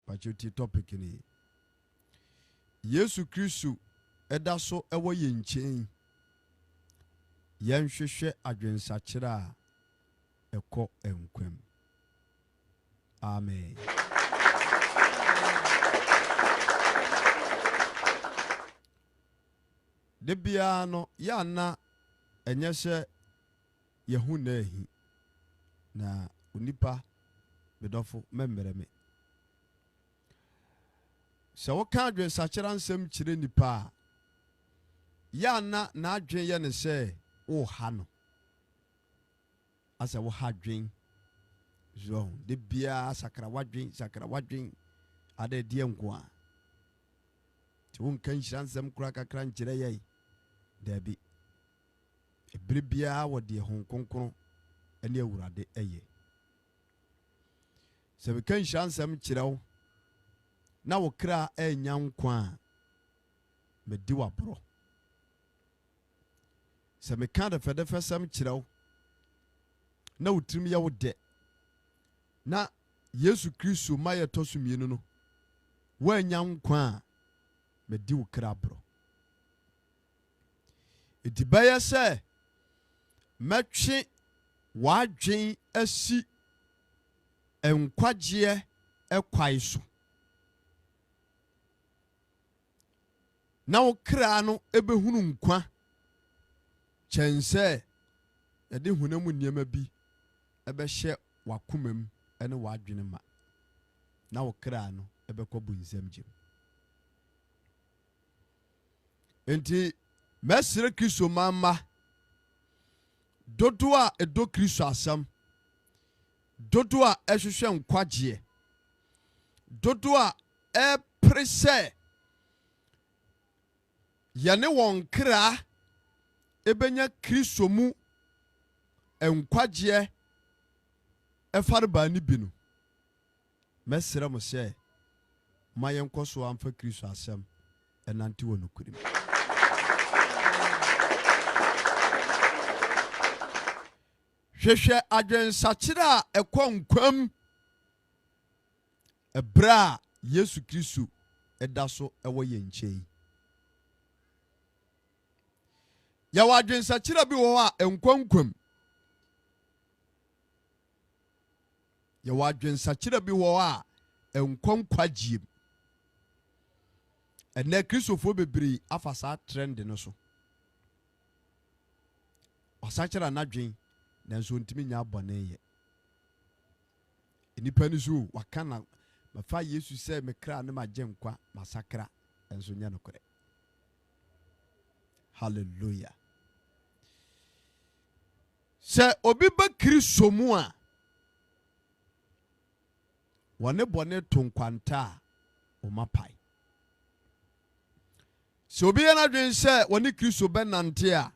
pachuti topic ni Yesu Kristo eda so ewo ye nchen yenhwehwe adwensakire a ekọ enkwam. Amen. De bia no ya na enye hye yehu na ehi na onipa bedofo memere me se wo ka adwensakire nsem kire nipa ya na adwen ye ne se wo ha no asa wo ha dwen zo de bia sakra wadwen ade die nko a ti won kan hiransem kura kakra nkire ye dabi ebire bia wo de hon konkon ene awurade eye se be kan hiransem kire wo na wo kra enya nko a me di wabro se me kan de fedefesem kire wo na utrim ya wo de na Yesu Kristo maye tosumienu no wanya nkwa a me di wo kra bro edibaye se metwe wadwen asi enkwagye ekwai so na wo kra no ebehunu nkwa chense yade hunamu niema bi ebehye wakomam ene wadwene ma na wo kra no ebekọ bunzam gem enti mesre Kristo mama dodo a edo Kristo asam dodo a ehwehwe nkwagye dodo a prese yane won kra ebenya Kristo mu enkwagye efarba ni binu mesre mo se mayen koso amfa Kristo asam enante wonukurim hwehwe adwensakire a ekọ nkwam ebra Yesu Kristo edaso ewo ye nchei ya wadwensakire bi wo a enkwankwam ya wadwensakire bi wo a enkwankwagiem ene Kristofo bebiri afasa trend no so wasakira nadwen nanso ntimi nya abone ye enipa ni so wakana mafa Yesu se mekra ne magenkwa masakra enso nya nokore. Hallelujah. Se obi ba Kristo mu a wone bone tonkwanta o mapai se obi yana dwen se wone Kristo benante a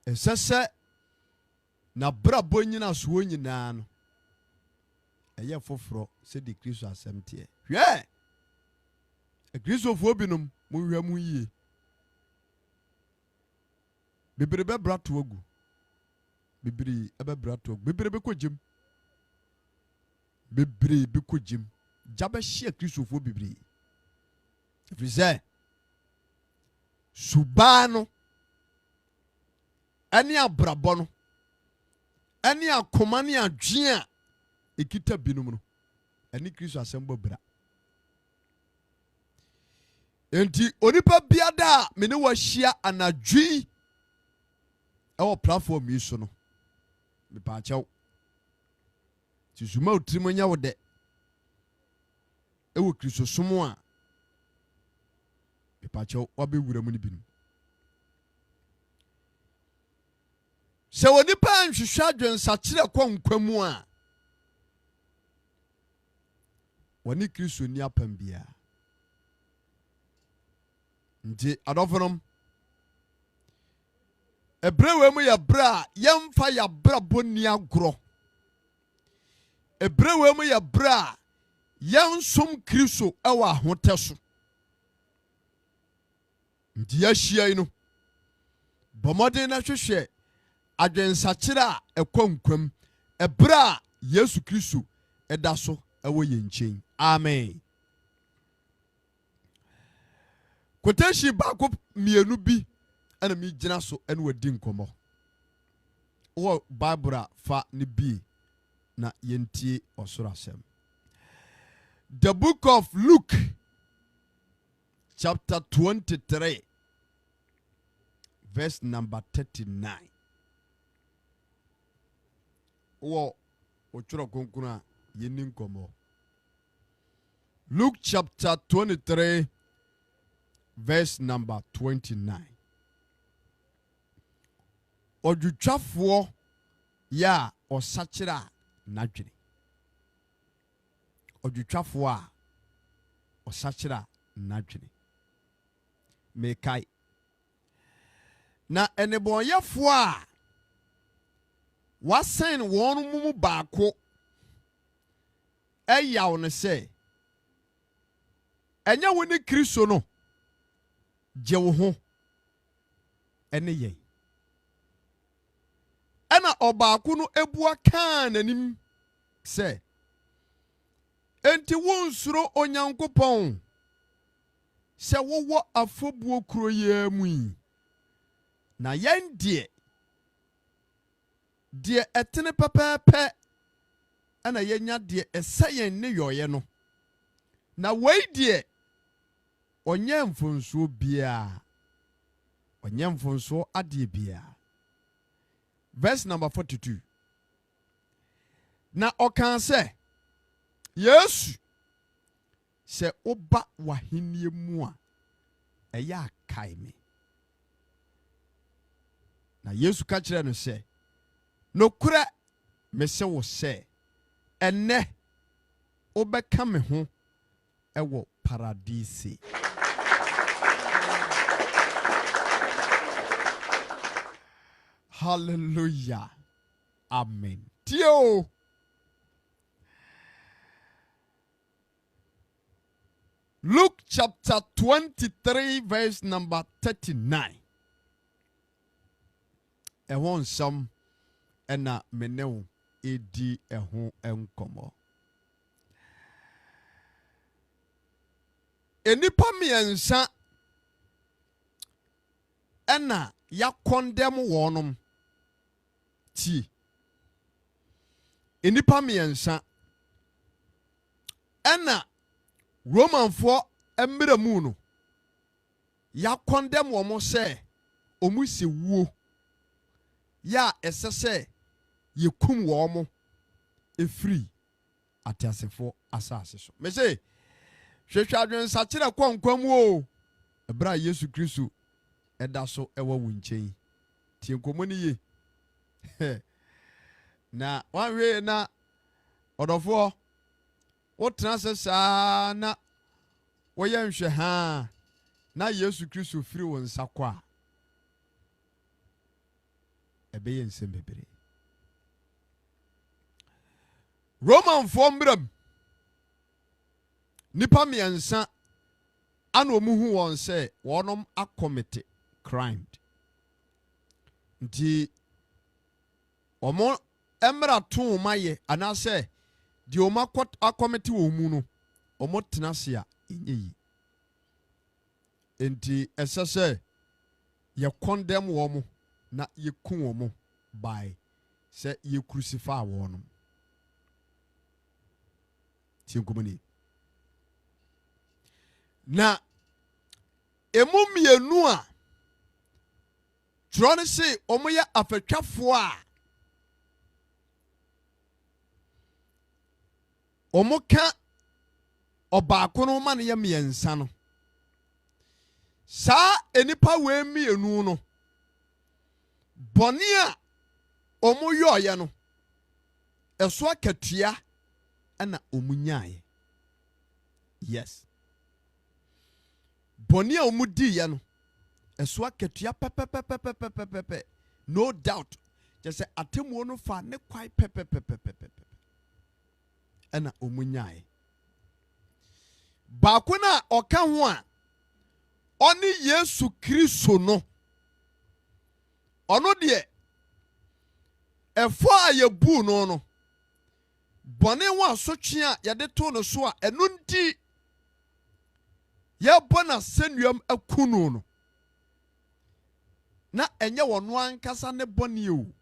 esese na brabo nyina so nyina no eye foforo se di Kristo asemte hwe Kristo fo binom mo hwa mu yie bibiri be brato agu bibiri ebe brato agu bibiri be kogim bibiri be kogim jabe hye Kristo fo bibiri frize subano ani abrabo no ani akoma ne adwen a ekita binum no ani Kristo asembo bra enti onipa biada me ne wahia anadwi ewo platform yi so no me pa chaw ti zuma utrimonya wo de ewo Kristo somo a me pa chaw wabe wura mu ni binum se onipa nhwehwe adwensakire kwa nkwamu a woni Kristo ni apambia nti adofonom ebrewe mu ya bra yemfa ya bra boni agro ebrewe mu ya bra yensom Kristo ewa hoteso nti ya hia ino bomode na hwehwe adwensakire a ekọ nkwam ebra Yesu Kristo edaso ɛwɔ yɛn nkyɛn. Amen. Quotation baako mmienu bi ɛna mi gyina so ɛna wadi nkɔmmɔ. Wɔ Bible fa ne bi na yɛntie ɔsoro asɛm. The book of Luke, chapter 23, verse number 39. Wɔ ɔtwerɛ kronkron a yɛni nkɔmmɔ. Luke chapter 23, verse number 29. Ɔdwotwafoɔ yɛ a ɔsakyerɛ a n'adwene. Ɔdwotwafoɔ a ɔsakyerɛ a n'adwene. Mekae. Na ɛnebɔnyɛfoɔ a wasen wɔn mu baako ɛyaw no sɛ ɛnyɛ wo ne Kristo no gye wo ho ɛne yɛn. Ɛna ɔbaako no ebua kaa n'anim sɛ enti wonsuro Onyankopɔn sɛ wowɔ afɔbuo kuro yi mu yi. Na yɛn deɛ ɛtene pɛpɛɛpɛ ɛna yɛnya deɛ ɛsɛ yɛn ne yɔyɛ no. Na wei deɛ ɔnyɛ mfonsuo biara. Ɔnyɛ mfonsuo adeɛ biara. Verse number 42. Na ɔkaa sɛ Yesu sɛ woba w'ahenni mu a ɛyɛ akae me. Na Yesu ka kyerɛ no sɛ nokora mese wo sɛ ɛnnɛ wobɛka me ho ɛwɔ paradise. Hallelujah. Amen. Tio. Luke chapter 23, verse number 39. Ɛhɔ nsɛm ɛna mene wo edi ɛho nkɔmmɔ. Enipa mmiɛnsa ɛna yakɔndɛm wɔnom ti. Enipa mmiɛnsa ɛna Romanfoɔ mmerɛ mu no yakɔndɛm wɔn sɛ ɔmo si wuo ya ɛsɛ sɛ yɛkum wɔn efiri ateasefoɔ asase so. Me say hwehwɛ adwensakyerɛ kɔnkɔn mu o. Ɛbra Yesu Kristo ɛda so ɛwɔ wo nkyɛn. Tie nkɔmmɔ ni ye. Na wanhwɛ na ɔdɔfoɔ wotena sɛ saa na wɔyɛ nhwɛ ha na Yesu Kristo firi wo nsa kɔ a ɛbɛyɛ nsɛm bebree. Romanfoɔ mmerɛm nipa mmiɛnsa ana ɔmo hu wɔn sɛ wɔnom akɔmite crime. Nti ɔmo mmra to ma yɛ anaasɛ deɛ ɔmo akɔmite wɔn mu no ɔmo tena se a ɛnyɛ yi. Nti ɛsɛ sɛ yɛ condemn wɔn na yɛku wɔn by sɛ yɛ crucify wɔn. Tie nkɔmmɔ ni. Na emu mmienu a twerɛ no se ɔmo yɛ afɛtwafoɔ a ɔmo ka ɔbaako no ma no yɛ mmiɛnsa no. Saa enipa wee mmienu no bɔne a ɔmo yɔɔyɛ no ɛso akatua ɛna ɔmo nyaayɛ. Yes. Bɔne a ɔmo diiɛ no ɛso akatua pɛpɛpɛpɛpɛpɛpɛ. No doubt. Kyɛ sɛ atemmuo no fa ne kwae pɛpɛpɛpɛpɛpɛ ɛna ɔmo nyaayɛ. Baako na ɔka ho a ɔne Yesu Kristo no ɔno deɛ ɛfɔ a yɛbu no bɔne ho asotwe a yɛde to no so a ɛno nti yɛbɔ na sɛnnuam akunu no na ɛnyɛ wɔno ankasa ne bɔne o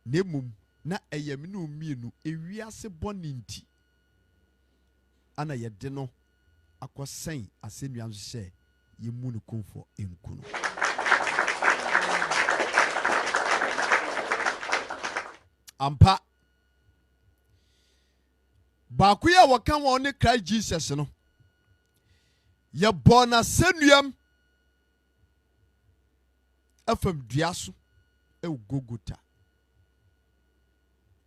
na mmom na ɛyɛ me ne omienu ewiase bɔne nti ana yɛde no akɔsɛn asɛnnua nso sɛ yɛmu no kumfɔ nku no. Ampa baako yi a wɔka wɔn ne Christ Jesus no yɛbɔ na sɛnnuam afam dua so ɛwɔ Golgota.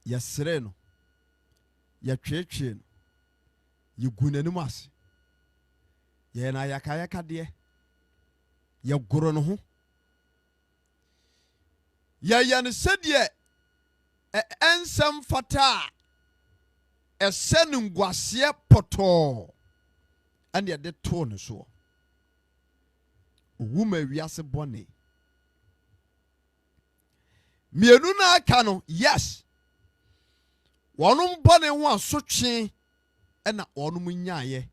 Yɛsere no yɛtwetwe no yɛgu n'anim ase yɛn na yɛkayɛkadeɛ yɛgoro no ho yɛyɛ no sɛdeɛ ɛnsɛm fata a ɛsɛ no nguaseɛ pɔtɔɔ ɛne yɛde too no soɔ owu ma wiase bɔne mmienu na aka no yes wɔnom bɔne ho asotwe ɛna wɔnom nyaayɛ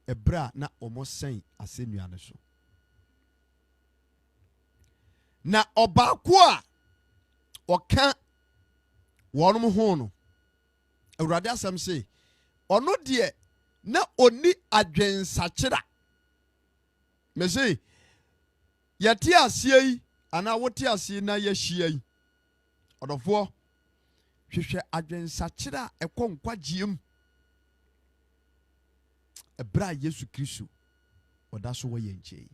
ɛberɛ a na wɔn sɛn asɛnnua no so na ɔbaako a ɔka wɔnom ho no Awurade asɛm sɛ ɔno deɛ na ɔni adwensakyera mɛsɛ yɛte aseɛ yi anaa wote aseɛ na yɛahyia yi ɔdɔfoɔ hwehwɛ adwensakyera a ɛkɔ nkwagyeɛ mu ɛberɛ a Yesu Kristo ɔda so wɔ yɛn nkyɛn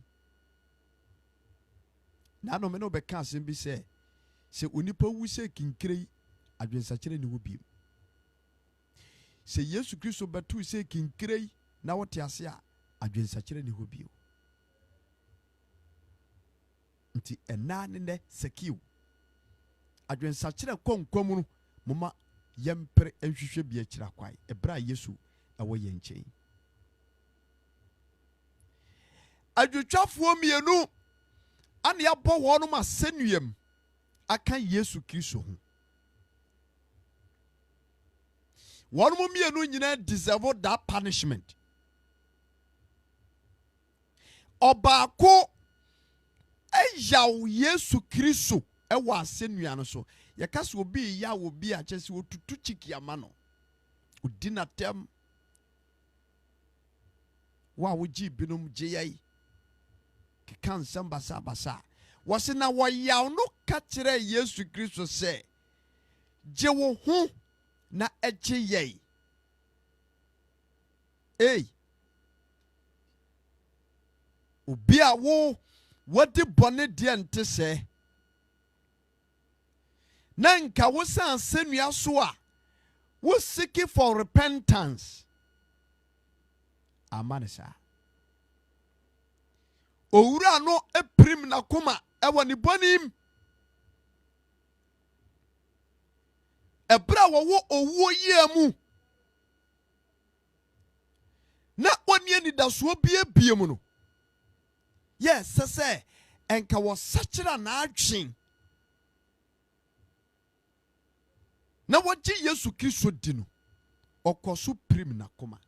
na ano me ne wobɛka asɛm bi sɛ onipa wu sɛ kinkire yi adwensakyera ne wɔ biem sɛ Yesu Kristo bɛtu sɛ kinkire yi na wote ase a adwensakyera ne wɔ biem nti ɛnaa ne nɛ sɛkiw adwensakyera kɔ nkwam no moma yɛmpere nhwehwɛ bi akyira kwae ɛberɛ a Yesu ɛwɔ yɛn nkyɛn adwotwafoɔ mmienu ane yɛabɔ wɔnom asɛnnuam aka Yesu Kristo ho wɔnom mmienu nyinaa deserve that punishment ɔbaako ɛyaw Yesu Kristo ɛwɔ asɛnnua no so yɛka sɛ obi yaw obi a kyɛ sɛ wɔtutu kyiki ama no odi n'atam wo a wogye binom gye yɛi keka nsɛm basabasa wɔse na wɔyaw no ka kyerɛ Yesu Kristo sɛ gye wo ho na ɛgye yɛi obi a wɔde bɔne deɛ nte sɛ na nka wo san asɛnnua so a wo seeking for repentance ama ne saa owura no epirim n'akoma ɛwɔ ne bɔnem ɛberɛ a wɔwɔ owuo yie mu na ɔne anidasoɔ bie biem no yɛ sɛ sɛ ɛnka wɔsakyera n'adwen na wɔgye Yesu Kristo di no ɔkɔ so pirim n'akoma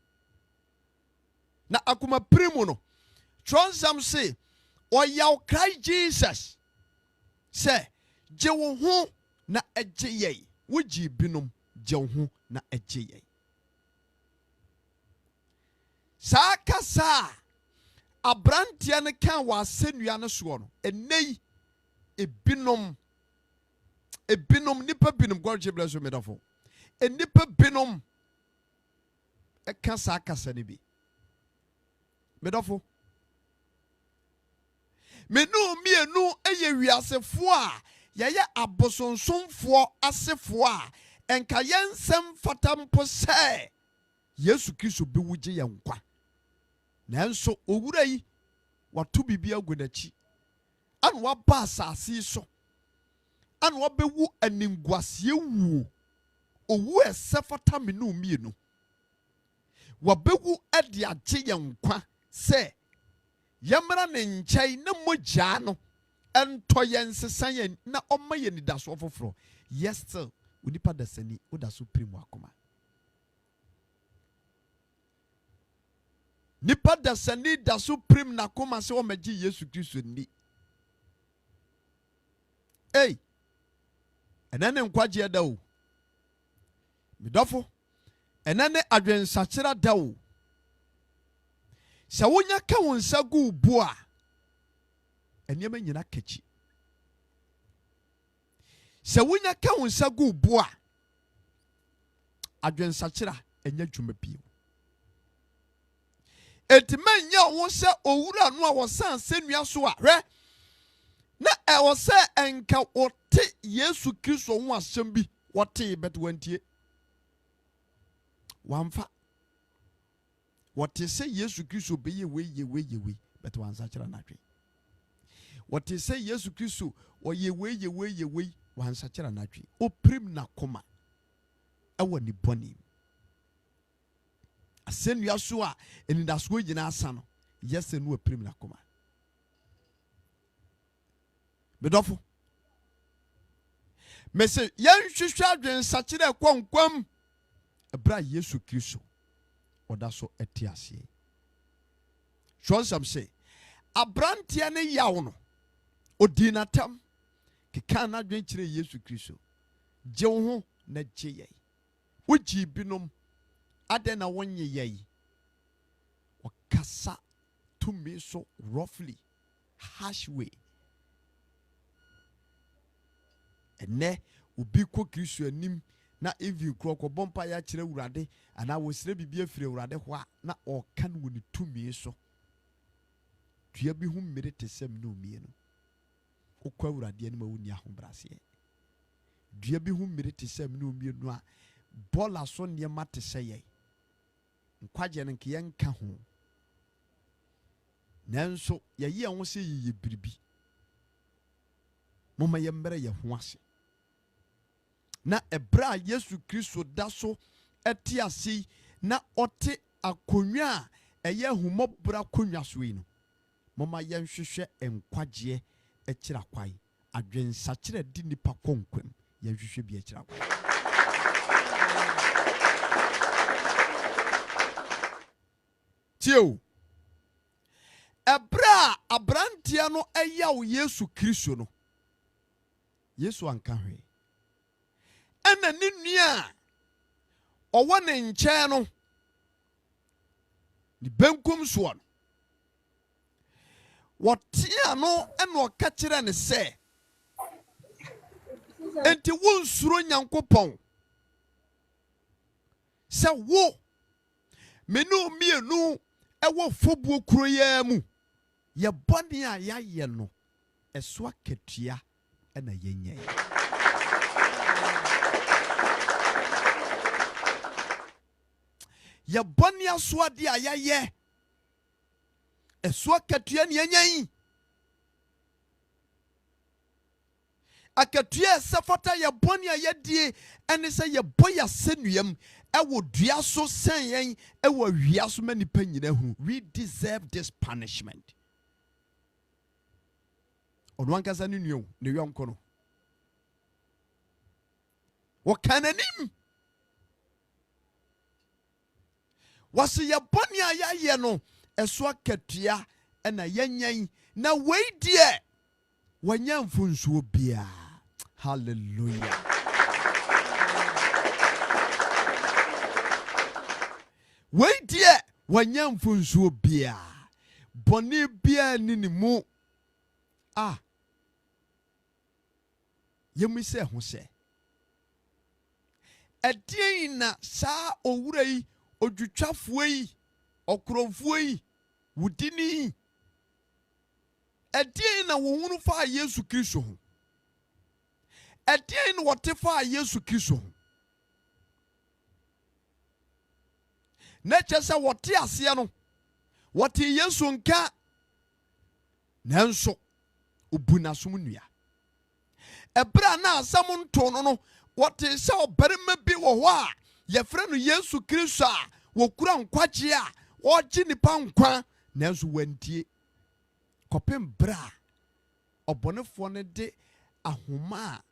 na akoma pirim no Tronsam say ɔyaw Christ Jesus sɛ gye wo ho na ɛgye yɛi wogye binom gye wo ho na ɛgye yɛi saa kasa a abranteɛ no ka wɔ asɛnnua no soɔ no ɛnɛ yi ebinom nipa binom God bless you medafo nipa binom ɛka saa kasa no bi medafo menu mienu eye wiasefoɔ a yɛyɛ abosonsomfoɔ asefoɔ a ɛnka yɛnsɛm fata mpo sɛ Yesu Kristo bi wugye yɛn nkwa nanso owura yi wato bibi agu n'akyi ana waba asase so ana wabewu aninguaseɛ wuo owu ɛsɛ fata menu mienu wabewu ade agye yɛn nkwa sɛ yɛmmra ne nkyɛn na mogyaa no ɛntɔ yɛn sesa yɛn na ɔma yɛn nidasoɔ foforɔ yes still onipa dasani woda so pirim akoma nipa dasani da so prim na koma se o magye Yesu Kristo ni. Ei, enane nkwaje da o. Midofo, enane adwensachira da o. Se wonya ka wonsa gu bu a, enema nyina kachi. Se wonya ka wonsa gu bu a, adwensachira enya dwuma bio. Etimanya wo se owura no a wosan senua so a hwe na e wo se enka wote Yesu Kristo ho asem bi wote bet wantie wamfa wote se Yesu Kristo be ye we bet wansa kira na dwe wote se Yesu Kristo o ye we wansa kira na dwe oprim na koma ewo ni boni asenua so a enidaso gina asa no yese no oprim na koma bedofo mese yan hwehwe adwen sakire kwankwam ebra Yesu Kristo oda so etiase shonsam se abrantie ne yawo no odinatam keka na adwen kire Yesu Kristo je wo ho na je ye woji binom adena wonye ye okasa to me so roughly harsh way ene ubi ko Kristo anim na evi kroko bompa ya kire urade ana wosire bibia fire urade ho a na oka no ni tumi so dua bi hu mmere tesem no mie no okwa urade ani ma woni ahombrase dua bi hu mmere tesem no mie no a bola so ne mate seye nkwaje no nke yenka ho nanso ye ye ho se ye biribi moma ye mbere ye ho ase na ebra Yesu Kristo da so etiase na ote akonwa a eye humobra konwa so yi no moma ye nhwehwe enkwaje ekira kwai adwensakire di nipa konkwem ye nhwehwe bi ekira kwai tio ebra abrantia no eyaw Yesu Kristo no Yesu anka hwe ena ni nua owo ne nche no ni benkum so no wotia no ena oka kire ne se enti wonsuro Nyankopon se wo menu mienu ewo fobuo kuro ya mu ye bone a ya ye no eso akatua ena yenye ye bone aso ade a ya ye eso akatua ne yenye akatua sefota ye bone a ye die ene se ye boya senuam ewo dua so sen yen ewo awia so manipa nyina hu we deserve this punishment onwankasa ni nuo ne yonko no wo kananim wase ye bone a ya ye no eso akatua ena yenyan na weidie wanya mfunsuo bia hallelujah weidie wanya mfunsuo bia bone bia ni mu yemise ho se edien na sa owura yi odwutwafo yi okromfo yi wudini edien na wohunu fa Yesu Kristo ho edien na wote fa Yesu Kristo ho na chese wote ase no wote Yesu nka nanso obunasum nua ebra na asam nto no wote se obarima bi wo ho a ye frɛ no Yesu Kristo a wokura nkwaje a wogi nipa nkwa nanso wantie kopem bra obonefo ne de ahoma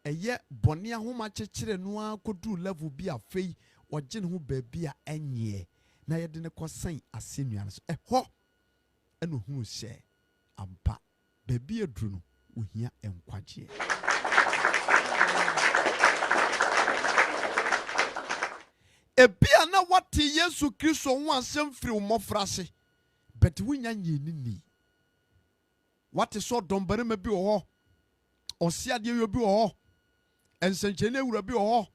a eye bone ahoma kyekere no a kodu level bi afei ogi ne ho ba bi a enye na yɛde ne kɔsɛn asɛnnua no so ɛhɔ ɛna ohunu sɛ ampa baabi aduru no ohia nkwagyeɛ. Ebia na wate Yesu Kristo ho asɛm firi wo mmɔfra ase, but wonya nyɛnini. Wate sɛ ɔdɔmbarima bi wɔ hɔ, ɔseadeɛ yɛ bi wɔ hɔ, nsɛnkyerɛnne awura bi wɔ hɔ,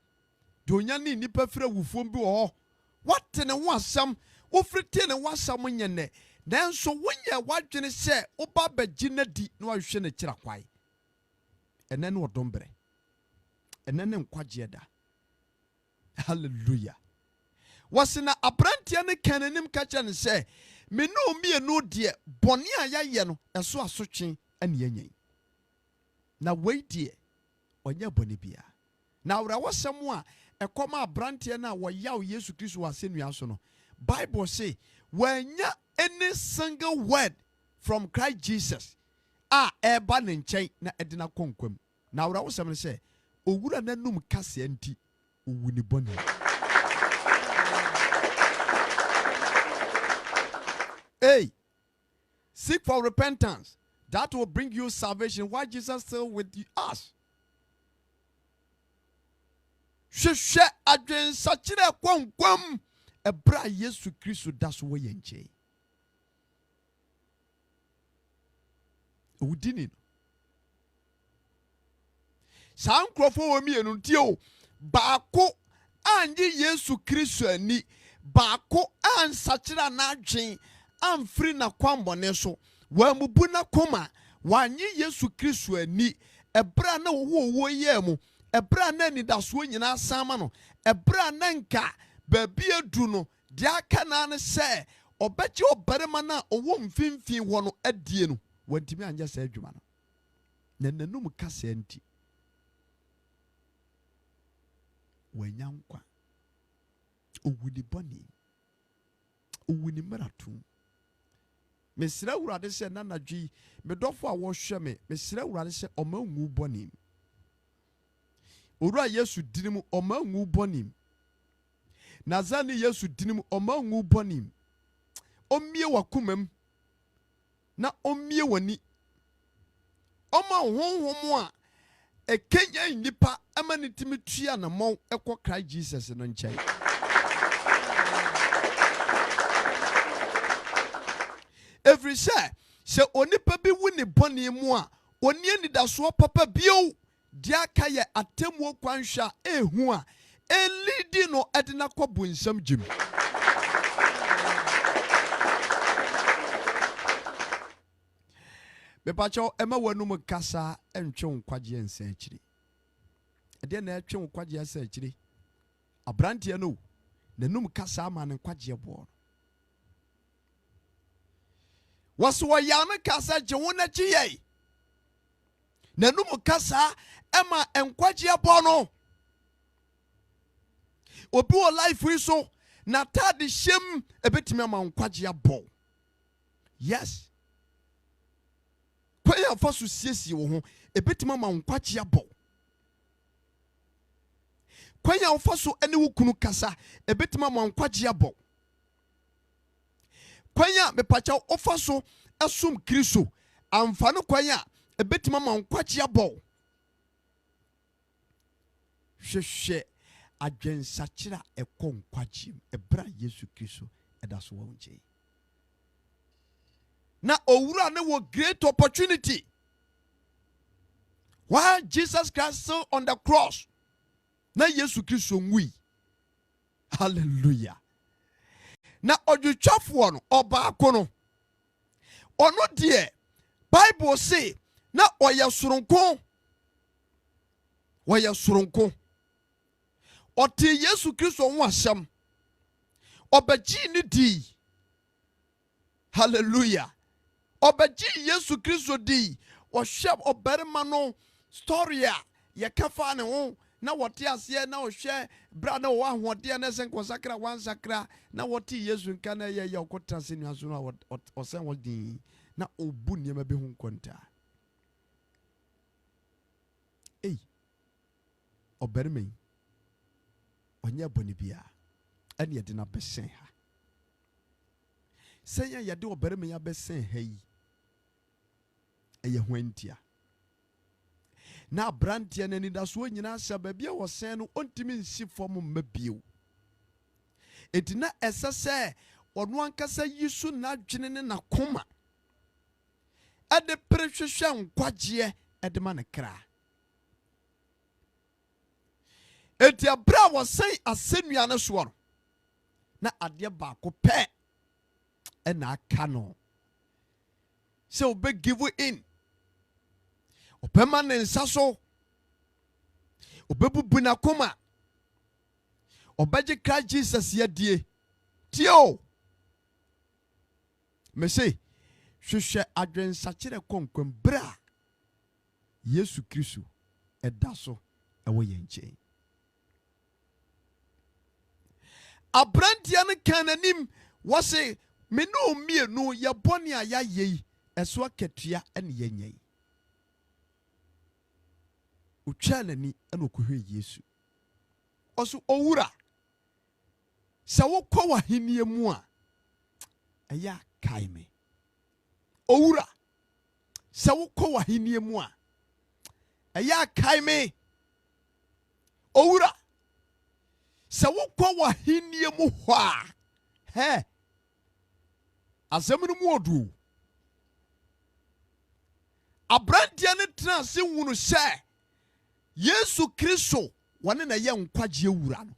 deɛ onya ne nnipa firi awufoɔ bi wɔ hɔ. Wate ne ho asɛm, wofiri te ne ho asɛm nyɛ nnɛ, nanso wonyɛ w'adwene sɛ woba bɛgye no di na wahwɛ no kyira kwae. Ɛnɛ ne ɔdɔmbrɛ, ɛnɛ ne nkwagyeɛ da. Hallelujah. Wɔse na aberanteɛ no ka n'anim ka kyerɛ no sɛ, me ne wo mmienu deɛ bɔne a yɛayɛ no ɛso asotwe ane yɛnyɛn. Na wei deɛ ɔnyɛ bɔne bia. Na awerɛwɔsɛm a ɛkɔma aberanteɛ no a wɔyaw Yesu Kristo wɔ asɛnnua so no, Bible say wɔanya any single word from Christ Jesus a ɛba ne nkyɛn na ɛde no akɔ nkwam. Na awerɛwɔsɛm no sɛ owura n'anum kaseɛ nti owu ne bɔne. Hey, seek for repentance. That will bring you salvation. Why Jesus still with us? Hwehwɛ adwensakyerɛ kwankwam ɛberɛ a Yesu Kristo da so wɔ yɛn nkyɛn. Owudini no. Saa nkurɔfoɔ wɔ mmienu nti o, baako anye Yesu Kristo ani, baako ansakyerɛ n'adwen amfiri n'akwammɔne so, wɔamubu n'akoma, wanye Yesu Kristo ani, ɛberɛ a na wɔwɔ yɛɛ mu, ɛberɛ a na anidasoɔ nyinaa sama no, ɛberɛ a na nka baabi adu no, deɛ aka naa ne sɛ ɔbɛgye ɔbarima no a ɔwɔ mfimfini hɔ no adie no, wantumi anyɛ saa adwuma no. Na n'anum kaseɛ nti wanya nkwa. Owu ne bɔne, owu ne mmaratom. Mesrɛ Awurade sɛ nanadwo yi, medɔfo a wɔhwɛ me, mesrɛ Awurade sɛ ɔma ngu bɔne. Owura Yesu dini mu ɔma ngu bɔne. Nazarene Yesu dini mu ɔma ngu bɔne. Ɔmmie w'akoma mu na ɔmmie w'ani. Ɔma honhom a ɛkenya nnipa ama ne timi tua na mmɔn ɛkɔ Christ Jesus no nkyɛn. Ɛfiri sɛ onipa bi wu ne bɔne mu a ɔnni anidasoɔ papa bio, deɛ aka yɛ atemmuo kwanhwɛ a ɛhu a ɛlidi no ɛde no akɔ bonsam gyem. Mepakyɛw ɛma w'anum kasa ɛntwe nkwagyeɛ nsa akyiri. Ɛdeɛ na ɛtwe nkwagyeɛ nsa akyiri. Aberanteɛ no n'anum kasa ama ne nkwagyeɛ boɔ. Wɔso wɔyɛ no kasa gye wo n'akyi yɛi. N'anum kasa ɛma nkwagyeɛ boɔ no. Obi wɔ life yi so n'ataade hyɛm ɛbɛtumi ama nkwagyeɛ boɔ. Yes. Kwan a fa so siesie wo ho ɛbɛtumi ama nkwagyeɛ boɔ. Kwan a fa so ɛne wo kunu kasa ɛbɛtumi ama nkwagyeɛ boɔ. Kwan a mepakyɛw ofa so ɛsom Kristo amfano kwan a ɛbɛtumi ama nkwagyeɛ boɔ. Hwehwɛ adwensakyerɛ a ɛkɔ nkwagyeɛ mu ɛberɛ a Yesu Kristo ɛda so wɔ wo nkyɛn. Na owura ne wɔ great opportunity. While Jesus Christ still on the cross, na Yesu Kristo ngui. Hallelujah. Na odwotwafoɔ no ɔbaako no, ɔno deɛ Bible say na ɔyɛ soronko. Wɔyɛ soronko. Ɔte Yesu Kristo ho asɛm. Ɔbɛgye ne di. Hallelujah. Ɔbɛgye Yesu Kristo di. Ɔhwɛ ɔbarima no story a yɛka fa ne ho na wɔte aseɛ na ɔhwɛ bra na ɔwɔ ahoɔden na sɛ nkɔsakra wansakra na wɔte Yesu nka na yɛyɛ ɔkɔtena sɛ nua so no ɔsɛn wɔ din na ɔbu nneɛma bi ho nkɔntaa. Ei, ɔbarima yi ɔnyɛ bɔne biara ɛne yɛde no abɛhyɛn ha. senya yade obarima ya besen hayi eye hwantia na abrantia na ni daso nyina sha babia wo sen no ontimi nsi fom mabio etina esese ono ankasa yisu na dwene ne nakoma ade prehwehwe nkwagye ede ma ne kra eti abra wo sen asenua ne so no na ade ba ko pe ena aka no se obe give in opema ne nsa so obebubu na koma obeje ka Jesus yadie tio me say hwehwe adwensa kire konkwam bra Yesu Kristo eda so ewo yenche abrantia ne kananim wose me no mienu ye bone aya yei eso akatua ene yanyai utwala ni ene okohwe Yesu oso owura se wokọ wahenie mu a eya kai me owura se wokọ wahenie mu a eya kai me owura se wokọ wahenie mu ho a he azamunu mu odu abrantia ne transe wunu se Yesu Kristo wane na ye nkwagye wura no.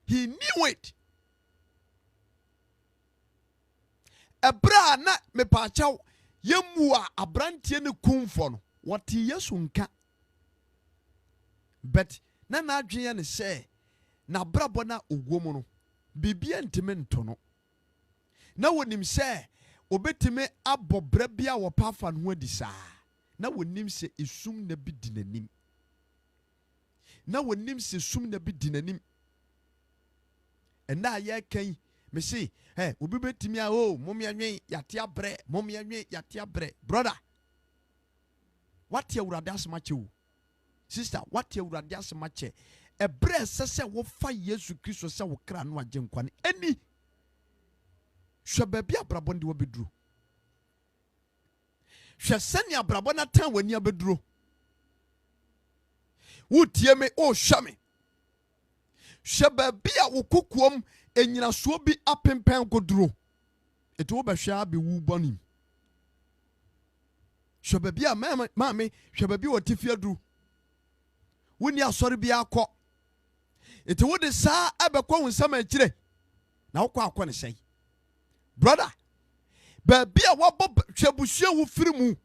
He knew it. Ebra na mepachaw yemu a abrantie ne kumfo no wati Yesu nka. But na adwenya ne se na brabo na ogwomu no bibia ntime ntono. Na wonim se obetime abobra bia wo pafa no adi saa. Na wonim se esum na bi dinanim. Na wonim se sum na bi dinanim. Ena ye kan me say obi betimi a mom yanwen yate abre mom yanwen yate abre brother what ye urade asmache wo sister what ye urade asmache ebre sese wo fa Yesu Kristo se wo kra no agye nkwane ani hwe babia brabonde wo beduro hwe sani abrabona tan wani abeduro wo tie me o hwa me hwe babia wo kokuom enyina so bi apempen koduro eto wo behwa be wu bonim hwe babia maame hwe babia wo tifia duru woni asori bia akọ eto wo de saa abekọ wonsam akire na wo kọ akọ ne sei brother babia wo bob hwe buhua wo firimu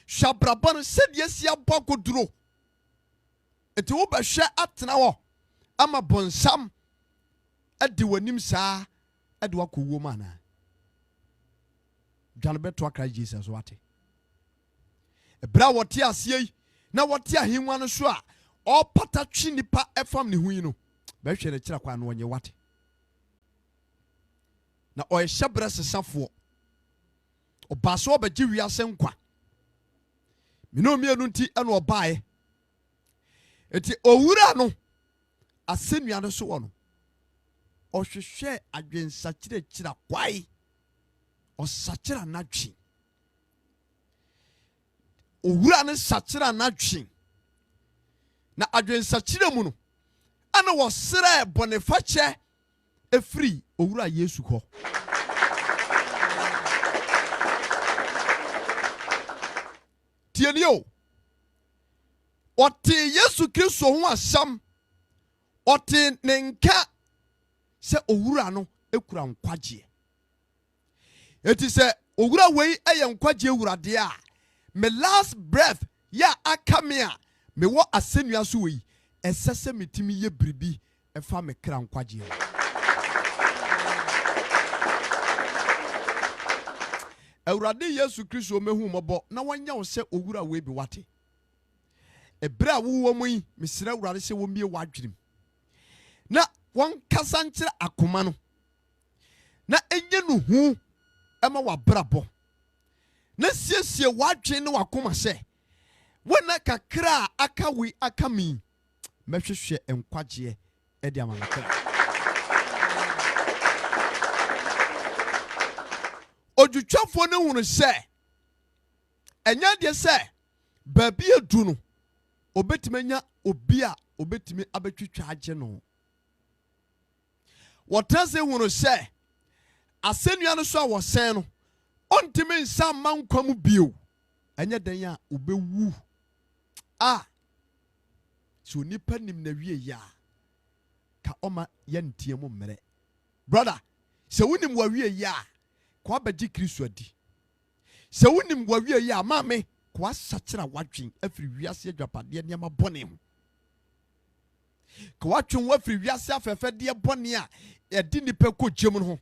shabrabon sedie sia bokoduro eto wo behwa atena wo ama bonsam adi wanim saa adi wakowo mana dwan beto akra Jesus wate ebra wote asei na wote ahinwa no so a o patatwi nipa efam ne hu no be hwere kira kwa no onye wate na o ehyebre sesafo obaso obagye wiase nkwa minomienu nti eno obae eti owura no asenua no so wono o hwehwe adwensa kira kwai o sakira natwi owura ne sakira natwi na adwensa kira mu no ana wo sere bonefache efri owura Yesu ko tienio oti Yesu Kristo ho asam oti nenka se owura no ekura nkwagye eti se owura wei eye nkwagye ewurade a me last breath ya akamea me wo asenua so wei esese metimi ye bribi efa me kra nkwagye ewurade Yesu Kristo mehu mobo na wanya wo se owura wei bi wate ebra wo mu yi mesira ewurade se wo mie wadwirim na won kasa nkyere akoma no na enye no hu ema wabrabo na siesie wadwen ne wakoma se wona kakra akawi akami mehwehwe enkwagye edi amanaka odwutwafo no hunu sɛ ɛnya deɛ sɛ baabi edu no obetumi nya obi a obetumi abetwitwa agye no wɔtena sɛ hunu sɛ asɛnnua no so a wɔsɛn no ɔntumi nsa mma nkwa mu bio ɛnyɛ dan a obewu a so nipa nim na wie ya ka ɔma yɛntie mu mmerɛ brother sɛ wonim wa wie ya ko abɛgye Kristo adi sɛ wonim wa wie ya maame ko asakyera wadwen afiri wiase adwapadeɛ nneɛma bɔne ho ko watwen wa afiri wiase afɛfɛdeɛ bɔne a ɛdi nipa kɔ gyem no ho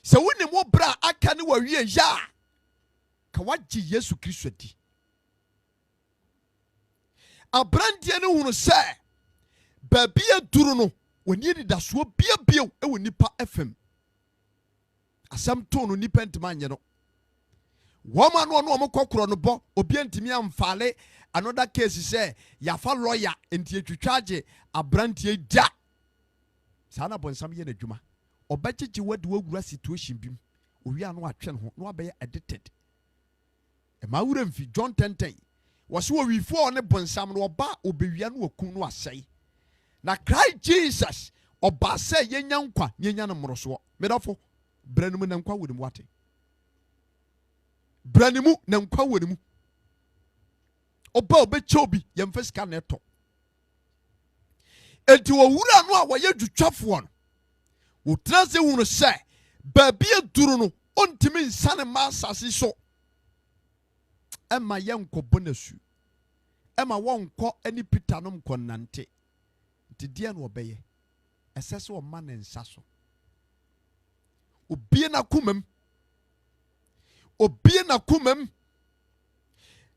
sɛ wonim wo bra aka ne wa wie ya ka wagye Yesu Kristo adi abranteɛ no hunu sɛ baabi aduru no wɔni anidasoɔ biabio ɛwɔ nipa fam asɛm to no nipa ntimi anyɛ no wɔma no ɔno ɔmo kɔkorɔ no bɔ obi ntimi amfale another case sɛ yafa lawyer nti atwitwa agye abranteɛ da saa na bɔnsam yɛ n'adwuma ɔbɛgyegye wadi wawura situation bi mu owia no atwe no ho na wabɛyɛ addicted ɛma wura mfi John 10:10 wɔso wɔ wifo ne bɔnsam no ɔba obewia no wakum no asɛe na Christ Jesus ɔba sɛ yɛnya nkwa yɛnya no mmorosoɔ medɔfo brɛ no mu na nkwa wɔ ne mu wate brɛ ne mu na nkwa wɔ ne mu ɔba obɛkyɛ obi yɛmfa sika na ɛtɔ enti wɔwura no a wɔyɛ dwutwafoɔ no wɔtena sɛ hunu sɛ baabi aduru no ɔntimi nsane ma asase so ɛma yɛnkɔbɔ n'asu ɛma wɔnkɔ ani Peter nom kɔnante nti deɛ no ɔbɛyɛ ɛsɛ sɛ ɔma ne nsa so obie n'akomam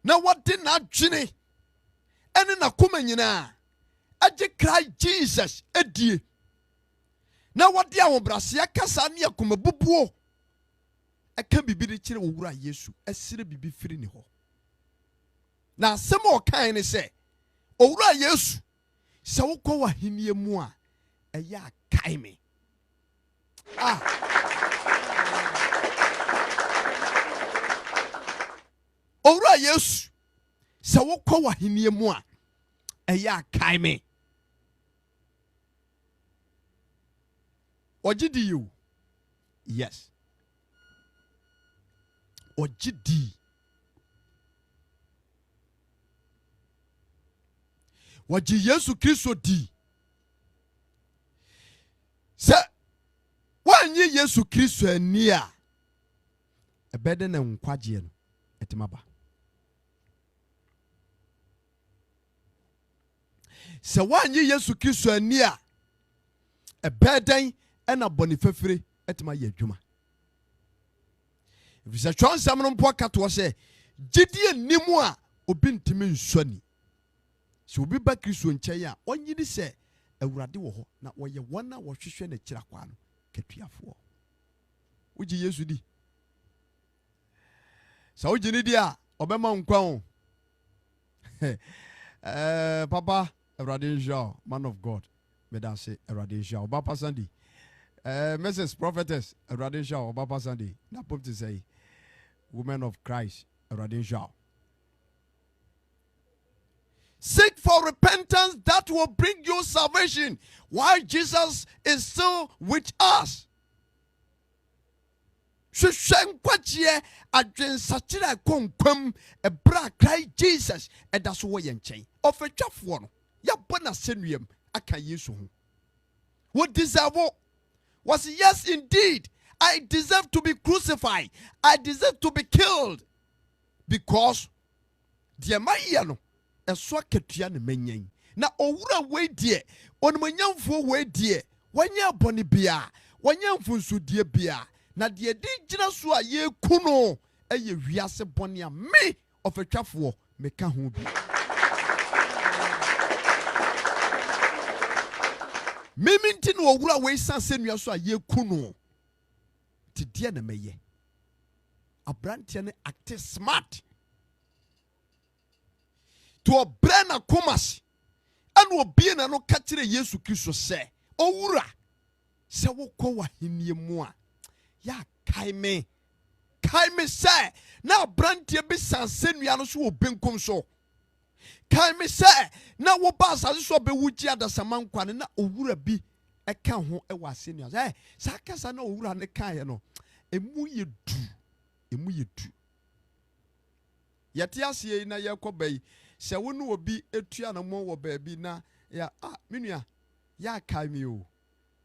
na wɔde n'adwene ɛne n'akoma nyinaa agye Christ Jesus adie na wɔde ahobrɛaseɛ kasa ne akoma bubuo ɛka bibi de kyerɛ owura Yesu ɛsere bibi firi ne hɔ na asɛm a ɔkae ne sɛ owura Yesu sɛ wokɔ w'ahenni mu a ɛyɛ akae me owura Yesu sɛ wokɔ w'ahenni mu a ɛyɛ akae me ɔgye di you yes ɔgye di wɔgye Yesu Kristo di sɛ wɔanye Yesu Kristo ani a ɛbɛde ne nkwagyeɛ no ɛtema ba sɛ wɔanye Yesu Kristo ani a ɛbɛdan ɛna bɔne fɛfire ɛtema yɛ adwuma efisɛ twɔnsɛm no mpo akatoɔ sɛ gyidie nimu a obi ntimi nsɔni sɛ obi ba Kristo nkyɛn a ɔnyi ni sɛ awurade wɔ hɔ na wɔyɛ wɔn a wɔhwehwɛ n'akyira kwa no katuafoɔ wogye Yesu di sɛ wogye ne di a ɔbɛma nkwa o papa awurade nhyira man of God meda se awurade nhyira ɔba pa Sunday Mrs. Prophetess awurade nhyira ɔba pa Sunday na pop te sɛ women of Christ awurade nhyira. Seek for repentance that will bring you salvation while Jesus is still with us. Hwehwɛ nkwagyeɛ adwensakyerɛ konkwam ɛbra Christ Jesus ɛda so wɔ yɛn nkyɛn ɔfɛtwafoɔ no yɛbɔ n'asɛnnuam aka Yesu ho wo deserve was yes indeed I deserve to be crucified, I deserve to be killed because deɛ mayɛ no ɛso akatua ne manyan na owura wei deɛ onimanyamfoɔ wei deɛ wɔnyɛ abɔne bia wɔnyɛ mfonsodie bia na deɛ di gyina so a yɛku no ɛyɛ wiase bɔne a me ɔfɛtwafoɔ meka ho bi mimi nti no owura wei san sɛ nua so a yɛku no te deɛ na mɛyɛ abranteɛ ne act smart to ɔbrɛ na komas ɛna obie na no ka kyerɛ Yesu Kristo sɛ owura sɛ wokɔ w'ahenni mu a yɛ kaime say na brantie bi sansenua no so wo benkum so kaime say na wo ba asase so be wuji adasama nkwane na owura bi eka ho e wa senua sa kasa na owura ne kan no emu yedu yete asie na yekoba yi se wo no obi etua na mo wo ba bi na ya menua ya kaime o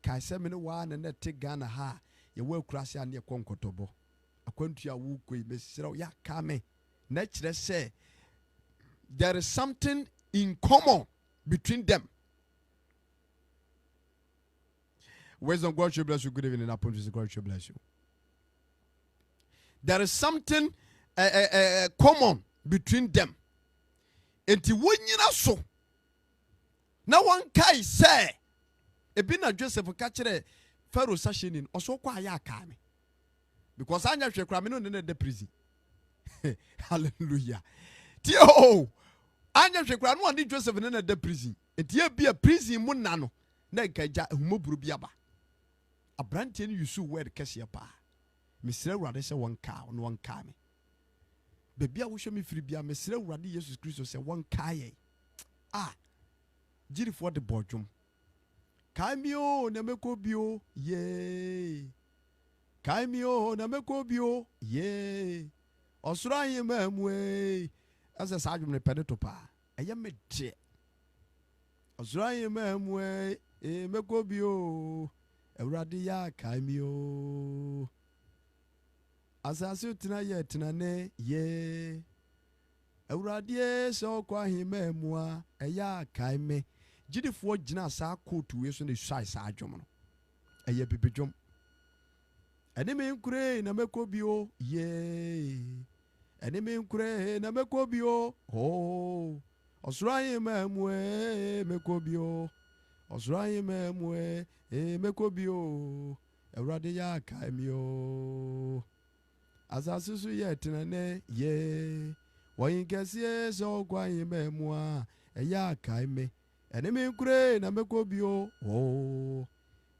kai se me ne wa na te Ghana ha ye wa kurase ane konkotobo akwantu a wo koi mesira ya kame na kire se there is something in common between them. Wisdom, God should bless you. Good evening, Apostle. God should bless you. There is something common between them. Enti wonyina so na one kai say ebi na Joseph ka kire Pharaoh sashinin oso kwa aya aka me because anya hwe kra me no ne de prison. Hallelujah. Tio anya hwe kra no ande Joseph ne de prison. Enti e bia prison mu na no na nkaja ahumoburu bia ba. Abrante ni yusu word kese pa. Mesira urade se won ka no won ka me. Bebia wo hwe me firi bia mesira urade Jesus Christ se won ka ye. Jiri for the bodwum. Kaimio na mekobio ye. Kaimio na mekobio ye. Osura yemamwe. Asa sajum ne pede to pa. Eye me de. Osura yemamwe mekobio. Ewrade ya kaimio. Asase tina ye tina ne ye. Ewrade so kwa himamwa eya kaime. Jidifo gina sa kotu we so ne swai sa adwom no. Eye bibedwom. Ene me nkure na mekobio ye. Ene me nkure na mekobio oh. Osura mamwe mekobio. Osura mamwe mekobio. Ewrade ya kaimio. Asasusu ye tinane ye. Wayinkese so kwa mamwa eya kaime. Ene me nkure na mekobio oh.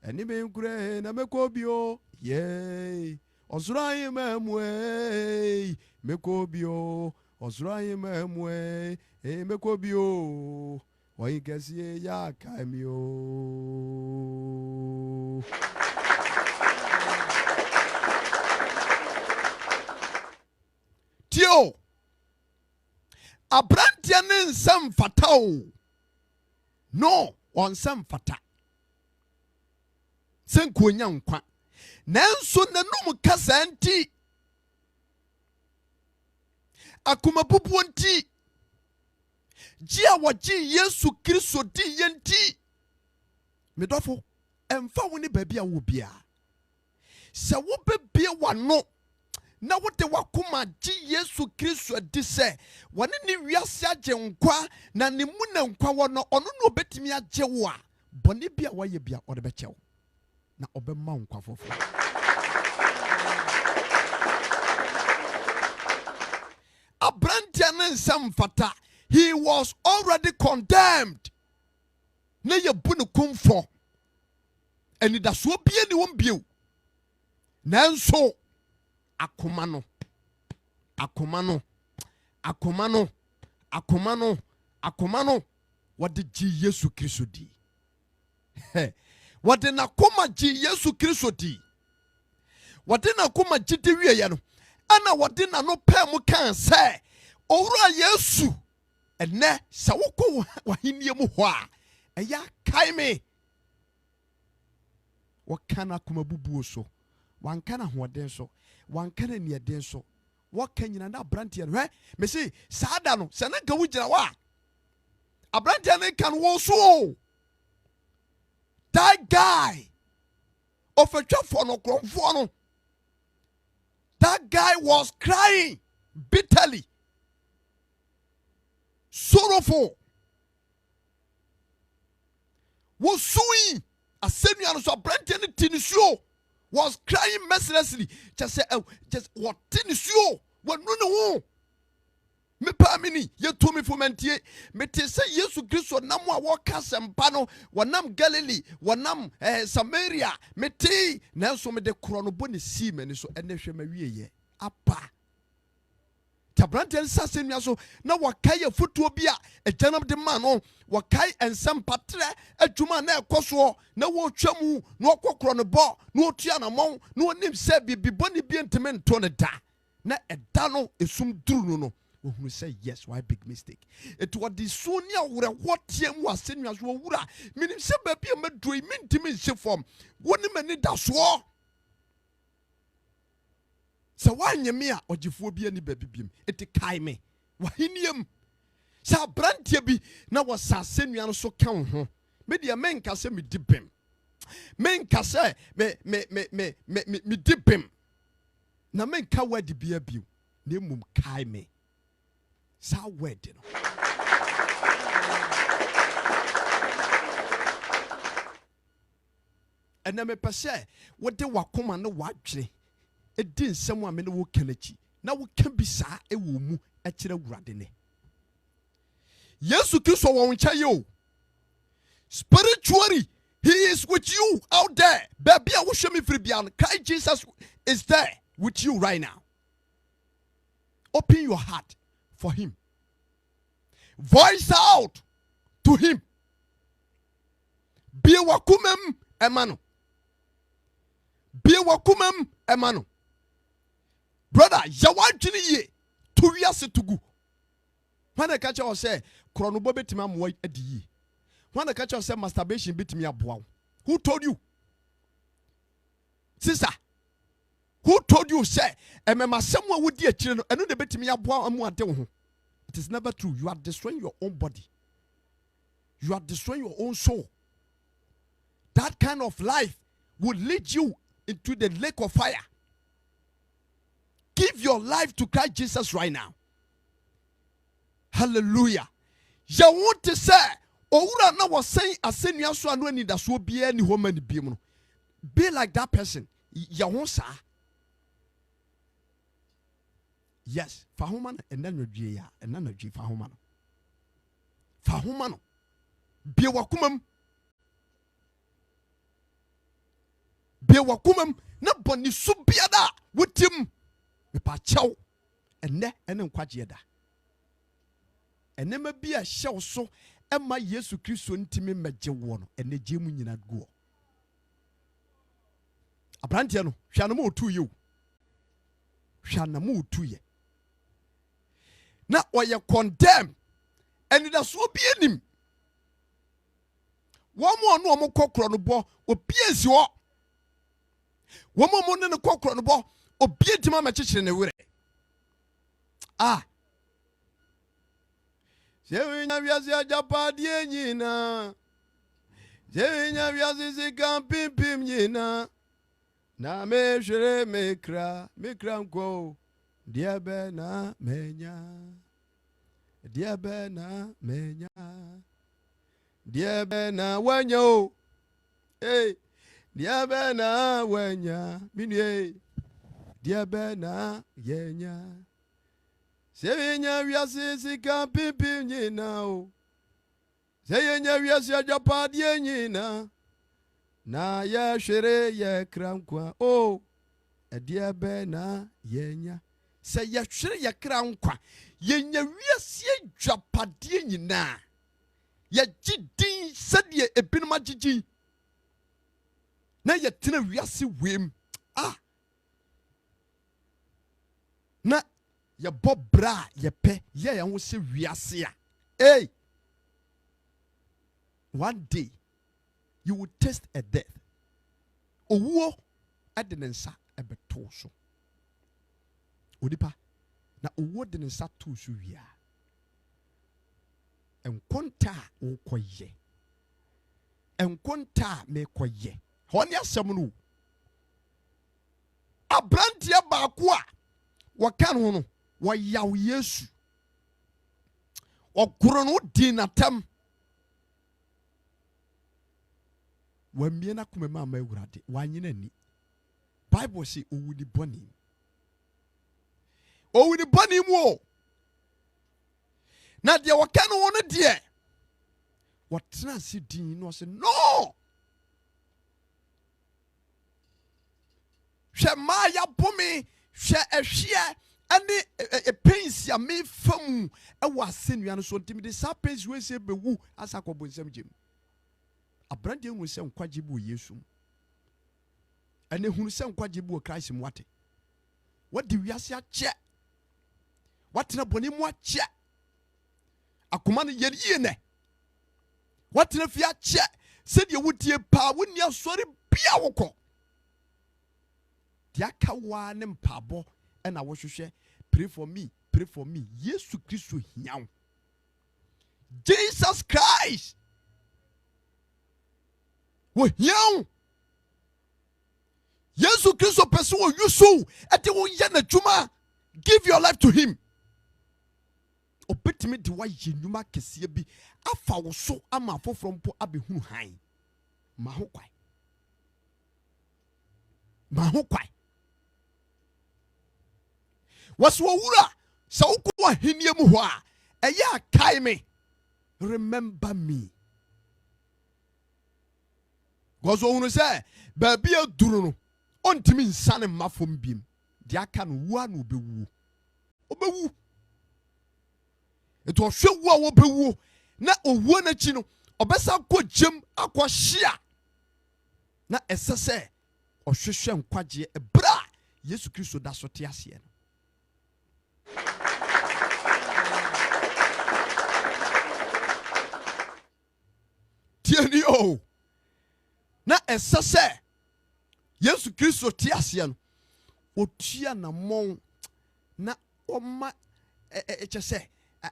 Ene me nkure na mekobio ye. Osura mamwe mekobio. Osura mamwe mekobio. Wayinkese ya kaimio. Tio abrantia ne nsam fatao. No, on some fata. Senko nyankwa. Nanso nanum kasa nti. Akuma bubu nti. Jia waji Yesu Kristo di yenti. Medofo, emfa woni baby a wo bia. Se wo bebie wano. Na wote wakuma ji Yesu Kristo di se wane ni wiase agye nkwa na ne mu na nkwa wono ono no obetimi agye wo a bone bia waye bia ode bechew na obemma nkwa fofo. Abrantia ne nsam fata, he was already condemned. Na ye bu ne kumfo eni da so bia ni won bio nanso akomano wade ji Yesu Kristo di. Wade na koma ji Yesu Kristo di. Wade na koma ji de wie ya no. Ana wade na no pa mu kan se owura Yesu ene se wokọ wahenie mu ho a eya kaime. Wakana kuma bubuo so. Wankana hoden so. Wankana ni den so. Wakanyina na abrantia no me say saada no se na ka wugina wa abrantia ne kan wo so. That guy of a chop for no kromfo no, that guy was crying bitterly, sorrowful, was suing a senior so abrantia ne tinisio. Was crying mercilessly. Just say, just what tinisio? What no. me pa mini ye to me fomentie mete se Yesu Kristo nam a woka sempa no wonam Galilee wonam Samaria mete nanso me de kro no boni si mani so ene hwe ma wieye apa tabrante nsa senua so na wakai afutuo bi a ejanam de ma no wakai ensam patre adwuma na ekoso na wo twamu na okokro no bo na otua na mon na onim se bibiboni bi nteme nto ne da na eda no esum duru no who say yes, why big mistake? It was the Sonia where what team was sending us wura. Meaning, some baby a dream intimacy form. One minute that's war. So why you me or Jiphobia any baby beam? It kai me. Wahinium. Sa brantia be now was Sassenian so count home. Maybe a man can say me dip him. Men can say me dip him. Na men can wear the beer beam. Name kai me. Sa wedding. And na me pese what de wakoma no wadwere e din nsem me no wo kanachi na wo ka bi sa e wo mu e kire wurade ne Yesu Kristo wo ncha yo spiritually he is with you out there baby a wo hwe me firi bia no kai Jesus is there with you right now. Open your heart for him. Voice out to him. Be wakumem emano. Be wakumem emano. Brother, yawantini ye to wiase tugu. When I catch us say kronobo betima mo adi ye. When I catch us say masturbation betimi aboa. Who told you? Sister, who told you say emema semwa wodi akire no eno de betimi aboa amu ade wo ho? It is never true. You are destroying your own body. You are destroying your own soul. That kind of life will lead you into the lake of fire. Give your life to Christ Jesus right now. Hallelujah. You want to say, Owura na was saying, Asenia so anu ni da so bia ni homa ni biem no. Be like that person. Ya won sa. Yes, Fahumano, and then Nigeria, and then Nigeria Fahumano. Fahumano. Be wakumum. Be wakumum. Not boni subiada with him. Me pa chow. And ne and then quajiada. And never be a show so. And my Yesu Christo intime meje one. And the Jimu not go. A brantiano, Shanamu to you. Shanamu to ye. Now, why you condemn, and it has so be in him. One more no cock on the ball, or PS you are. One more than a cock on the ball, or be to my church in the way. Ah, Sevina Viasia Japadiena, Sevina Viasis camping pim yena. Na me shere me kranko. Diabena menya. Diabena menya. Diabena wanyo. Hey. Diabena wanya. Minye. Diabena yenya. Seyenya wiase sika pipi nyina o. Seyenya wiase ajapadi nyina. Na ya shere ye krankwa o. Diabena yenya. Say ya shere ya krankwa. Yenya wiase ajapadi nyina. Ya jidin sadie ebinuma jiji. Na ya tina wiase wem. Ah. Na ya bobra ya pe ya ya wo se wiase a. Hey. One day you will taste a death. Owo adenensa ebeto so. Odipa na owo denensa to so wia. Enkonta wo koye. Enkonta me koye. Honi asem no. Abrantie baako a wakan ho no wo yaw Yesu. Okoro no di natam. Wamiena kumema amewurade wanyina ni. Bible say owudi boni. Owudi boni mu. na de wɔka no wo no deɛ wɔtena ase din no ɔsɛ no hwɛ maa yɛabome hwɛ ɛhweɛ ɛne pensi a mefa mu ɛwɔ asɛnnua no so nti mede saa pensi wɔasie bɛwu asa akɔbɔ nsɛm gyem aberanteɛ hunu sɛ nkwagye bi wɔ yesu mu ɛne hunu sɛ nkwagye bi wɔ Christ mu wate wɔde wiase akyɛ watena bɔne mu akyɛ akoma no yɛ yie nɛ watena fie akyɛ sɛdeɛ wotie paa wonni asɔre bia wokɔ deɛ aka waa ne mpaabɔ ɛna wɔhwehwɛ pray for me Yesu Kristo hia wo Jesus Christ wɔhia wo Yesu Kristo pɛ sɛ wɔyu so ɛde woyɛ n'adwuma give your life to him obetumi de wayɛ nnwuma kɛseɛ bi afa wo so ama afoforɔ mpo abɛhunu han ma ho kwae wɔsɛ wɔwura sɛ wokɔ w'ahenniɛ mu hɔ a ɛyɛ akae me remember me because wɔhunu sɛ baabi aduru no ɔntumi nsane mma fam biem deɛ aka no wu a na ɔbɛwuo ɛti ɔhwɛ wu a wɔbɛwuo na owuo n'akyi no ɔbɛsa kɔ gyem akɔhyia na ɛsɛ sɛ ɔhwehwɛ nkwagyeɛ ɛberɛ a Yesu Kristo da so te aseɛ no tieni o na ɛsɛ sɛ Yesu Kristo te aseɛ no otua namɔn na ɔma ɛkyɛ sɛ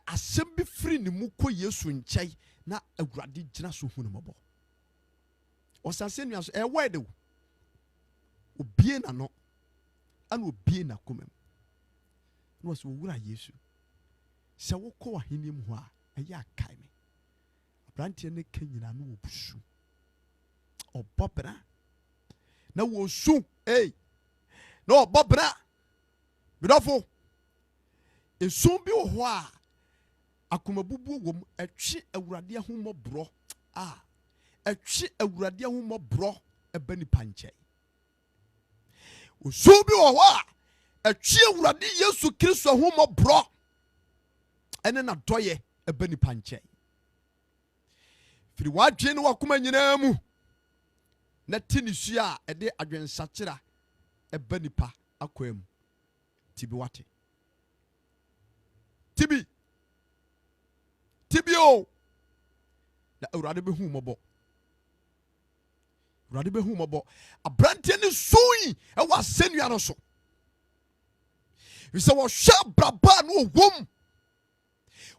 asɛm bi firi ne mu kɔ Yesu nkyɛn na Awurade gyina so hu ne mmɔbɔ ɔsase nua so ɛwɔ de wo obie na no ana obie na kɔmam na wɔsɛ owura Yesu sɛ wokɔ w'ahenni mu hɔ a ɛyɛ akae me aberanteɛ no ka nyina no wɔ busu ɔbɔ bra na wɔsu na ɔbɔ bra bidɔfo esu bi wɔ hɔ a akomabubuo wɔ mu ɛtwe Awurade ahomɔborɔ ɛtwe Awurade ahomɔborɔ ɛba nipa nkyɛn osu bi wɔ hɔ a ɛtwe Awurade Yesu Kristo ahomɔborɔ ɛne n'adɔyɛ ɛba nipa nkyɛn firi w'adwene ne w'akoma nyinaa mu na ti ne su a ɛde adwensakyera ɛba nipa akɔa mu tibi wate tibi o na Awurade bɛhu mmɔbɔ aberanteɛ ne sui ɛwɔ asɛnnua no so sɛ wɔhwɛ abraba no ɔwom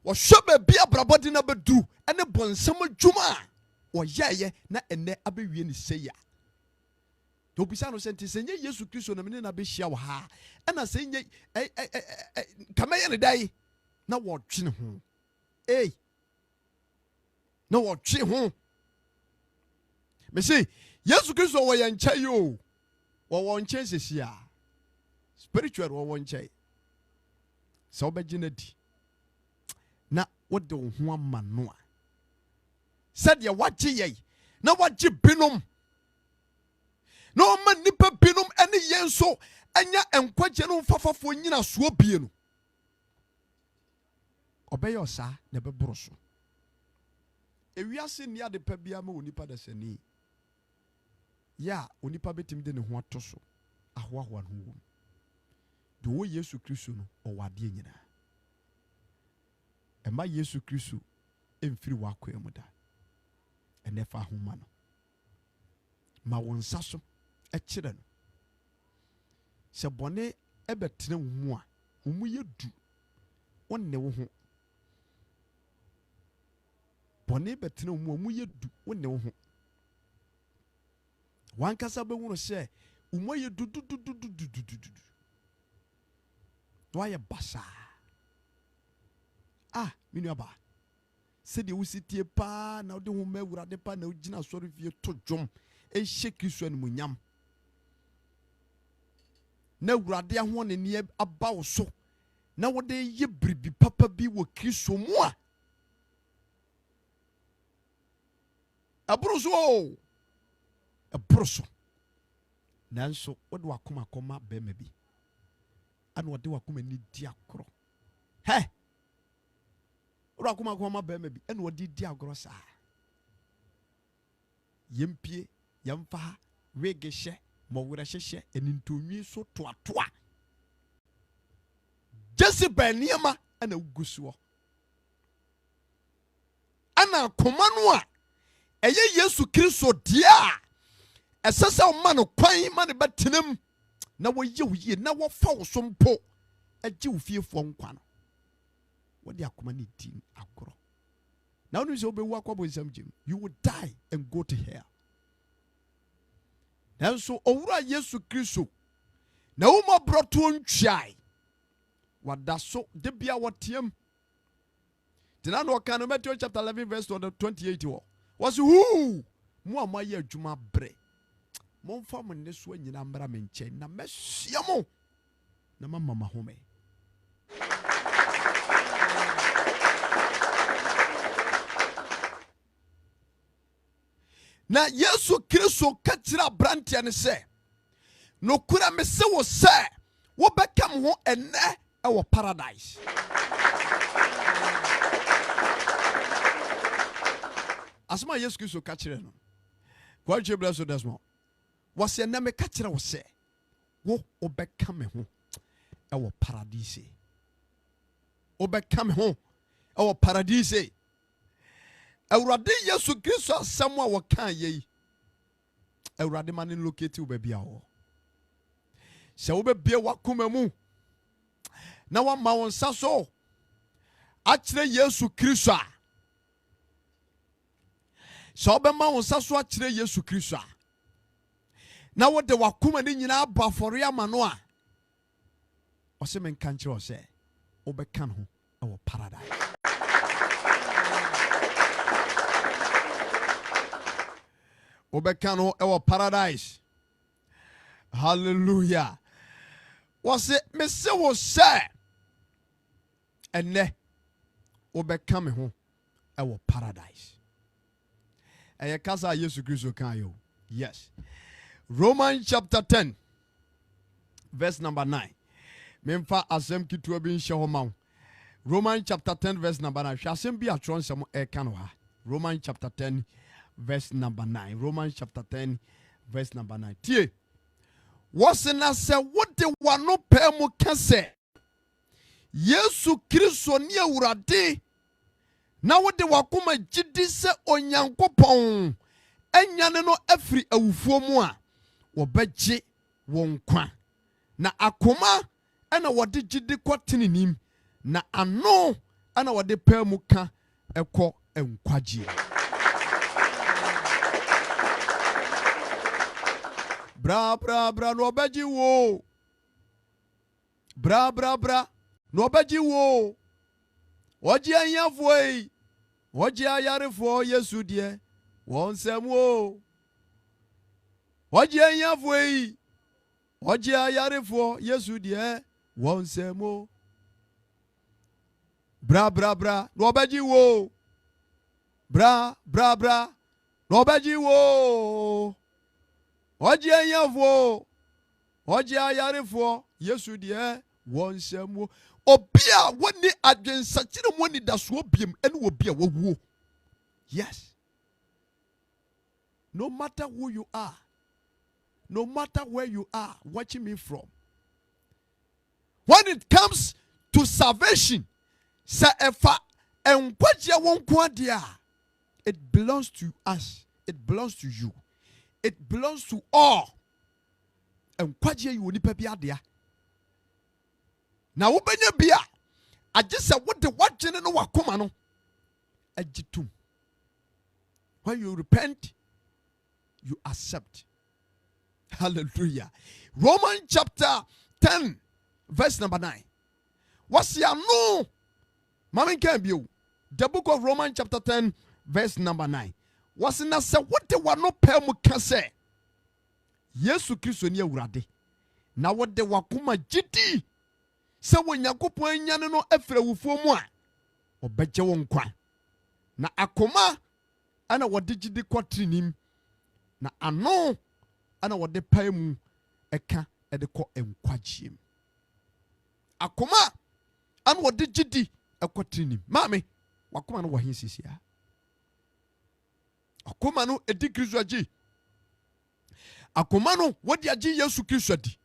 wɔhwɛ baabi abrabɔ de no bɛduru ɛne bɔnsɛm adwuma a wɔyɛɛyɛ na ɛnɛ abɛwie ne sɛyi a obisa no sɛ nti sɛ nyɛ Yesu Kristo na mene na bɛhyia wɔ ha ɛna sɛ nyɛ kamɛyɛ ne dae na wɔtwe ne ho na wɔtwe ho mese Yesu Kristo wɔ yɛn nkyɛn o wɔwɔ nkyɛn sɛsi a spiritual wɔwɔ nkyɛn sɛ wobɛgye no di na wode wo ho ama no a sɛdeɛ wagye yɛn na wagye binom na ɔma nnipa binom ɛne yɛn nso ɛnya nkwagye no mfafafoɔ nyina soɔ bie no ɔbɛyɛ ɔsaa na ɛbɛboro so ewiase nni ade pa biara ma onipa dasani ya onipa bɛtumi de ne ho ato so ahoahoa no ho wom de wɔ Yesu Kristo no ɔwɔ adeɛ nyinaa ɛma Yesu Kristo ɛmfiri w'akoa mu da ɛnɛ fa ahoma no ma wo nsa so ɛkyerɛ no sɛ bɔne ɛbɛtena wo mu a wo mu yɛ du wonne wo ho bɔne bɛtena wo mu a wo mu yɛ du wonne wo ho wankasa bɛwuro sɛ wo mu yɛ dudududududududu na wayɛ basaa me nuaba sɛdeɛ wosi tie paa na wode ho ma Awurade paa na wogyina asɔre fie to dwom ɛhyɛ Kristo animuonyam na Awurade ahoɔnene aba wo so na wode ye bribi papa bi wo Kristo mu a abroso nanso wode wakoma koma bema bi ana wode wakoma ni di akoro he wode wakoma koma bema bi ana wode di agoro sa yempie yamfa wegeshe mowura hyehye enintonwi so toatoa Jezebel niema ana ugusuo ana koma no a eye Yesu Kristo dia esese o ma no kwan ma ne betenam na wo ye wo na wo fa wo so mpo agi wo fiefo nkwa no wo de akoma ne din agoro na onu se obewu akwabo nsam gem you will die and go to hell. Nanso owura Yesu Kristo na wo ma broto ntwai wada so de bia wotiam tena no kan Matthew chapter 11 verse 28 was who mo amaye adwuma bre mo mfa mo ne so anyina mbra me nche na mesia mo na mama home na Yesu Kristo katira brantia ne se no kura me se wo se wo bekam ho ene e wo paradise. Asma Yesu Kristo katira no kwa chebra so desmo was ene me katira wo se wo obekam ho e wo paradise obekam ho e wo paradise. Awurade Yesu Kristo asɛm a wɔka yei awurade ma ne locate wo baabi a wo sɛ wo bebie wakoma mu na wama wo nsa so akyerɛ Yesu Kristo a sɛ wo bɛma wo nsa so akyerɛ Yesu Kristo a na wode wakoma ne nyinaa ba afɔre ama no a ɔsɛ menka nkyerɛ wo sɛ wobɛka no ho ɛwɔ paradise. Obekano ewo paradise. Hallelujah. Was it Mr. was say and ne obekame ho ewo paradise. Eye kasa Yesu Kristo kan yo. Yes. Romans chapter 10 verse number 9. Memfa asem kitu bi nhye ho ma. Romans chapter 10 verse number 9. Hwasem bi atron sem e kan ha. Romans chapter 10 verse number 9. Romans chapter 10 verse number 9. Tie. Wasena se wode wano pe mu kase. Yesu Kristo ni awurade. Na wode wakoma gidi se Onyankopɔn. Enyane no afiri awufuo mu a wobegye won kwa. Na akoma ana wode gidi kwatene nim. Na ano ana wode pe mu ka ekɔ enkwagye. Bra no obeji wo. Bra no obeji wo. Oji anyafo yi. Oji ayarefo Yesu die. Won sem wo. Oji anyafo yi. Oji ayarefo Yesu die. Won sem wo. Bra no obeji wo. Bra no obeji wo. Oji anyafo, oji ayarefo, Yesu die, wonsemo. Obia woni adwensakire mo ni daso obiem ene obia wawu. Yes. No matter who you are, no matter where you are watching me from, when it comes to salvation, sa efa enkwaje wonko dia, it belongs to us. It belongs to you. It belongs to all. And kwaje you ni pepi adea. Na wo benya bia. Agese what the watching no wakoma no. Agitum. When you repent, you accept. Hallelujah. Romans chapter 10 verse number 9. What's ya no? Mama can be the book of Romans chapter 10 verse number 9. Was na se wote wano pe mu kase Yesu Kristo ni awurade na wode wakoma gidi sɛ wo Nyankopɔn anyane no afiri awufoɔ mu a ɔbɛgye wo nkwa. Na akoma ana wɔde gyidi kɔ tirim, na ano ana wɔde pae mu ɛka ɛde kɔ nkwagyeɛ mu. Akoma ana wɔde gyidi ɛkɔ tirim. Maame, wakoma no wɔ he sisia? Akoma no edi Kristo agye. Akoma no wɔde agye Yesu Kristo adi.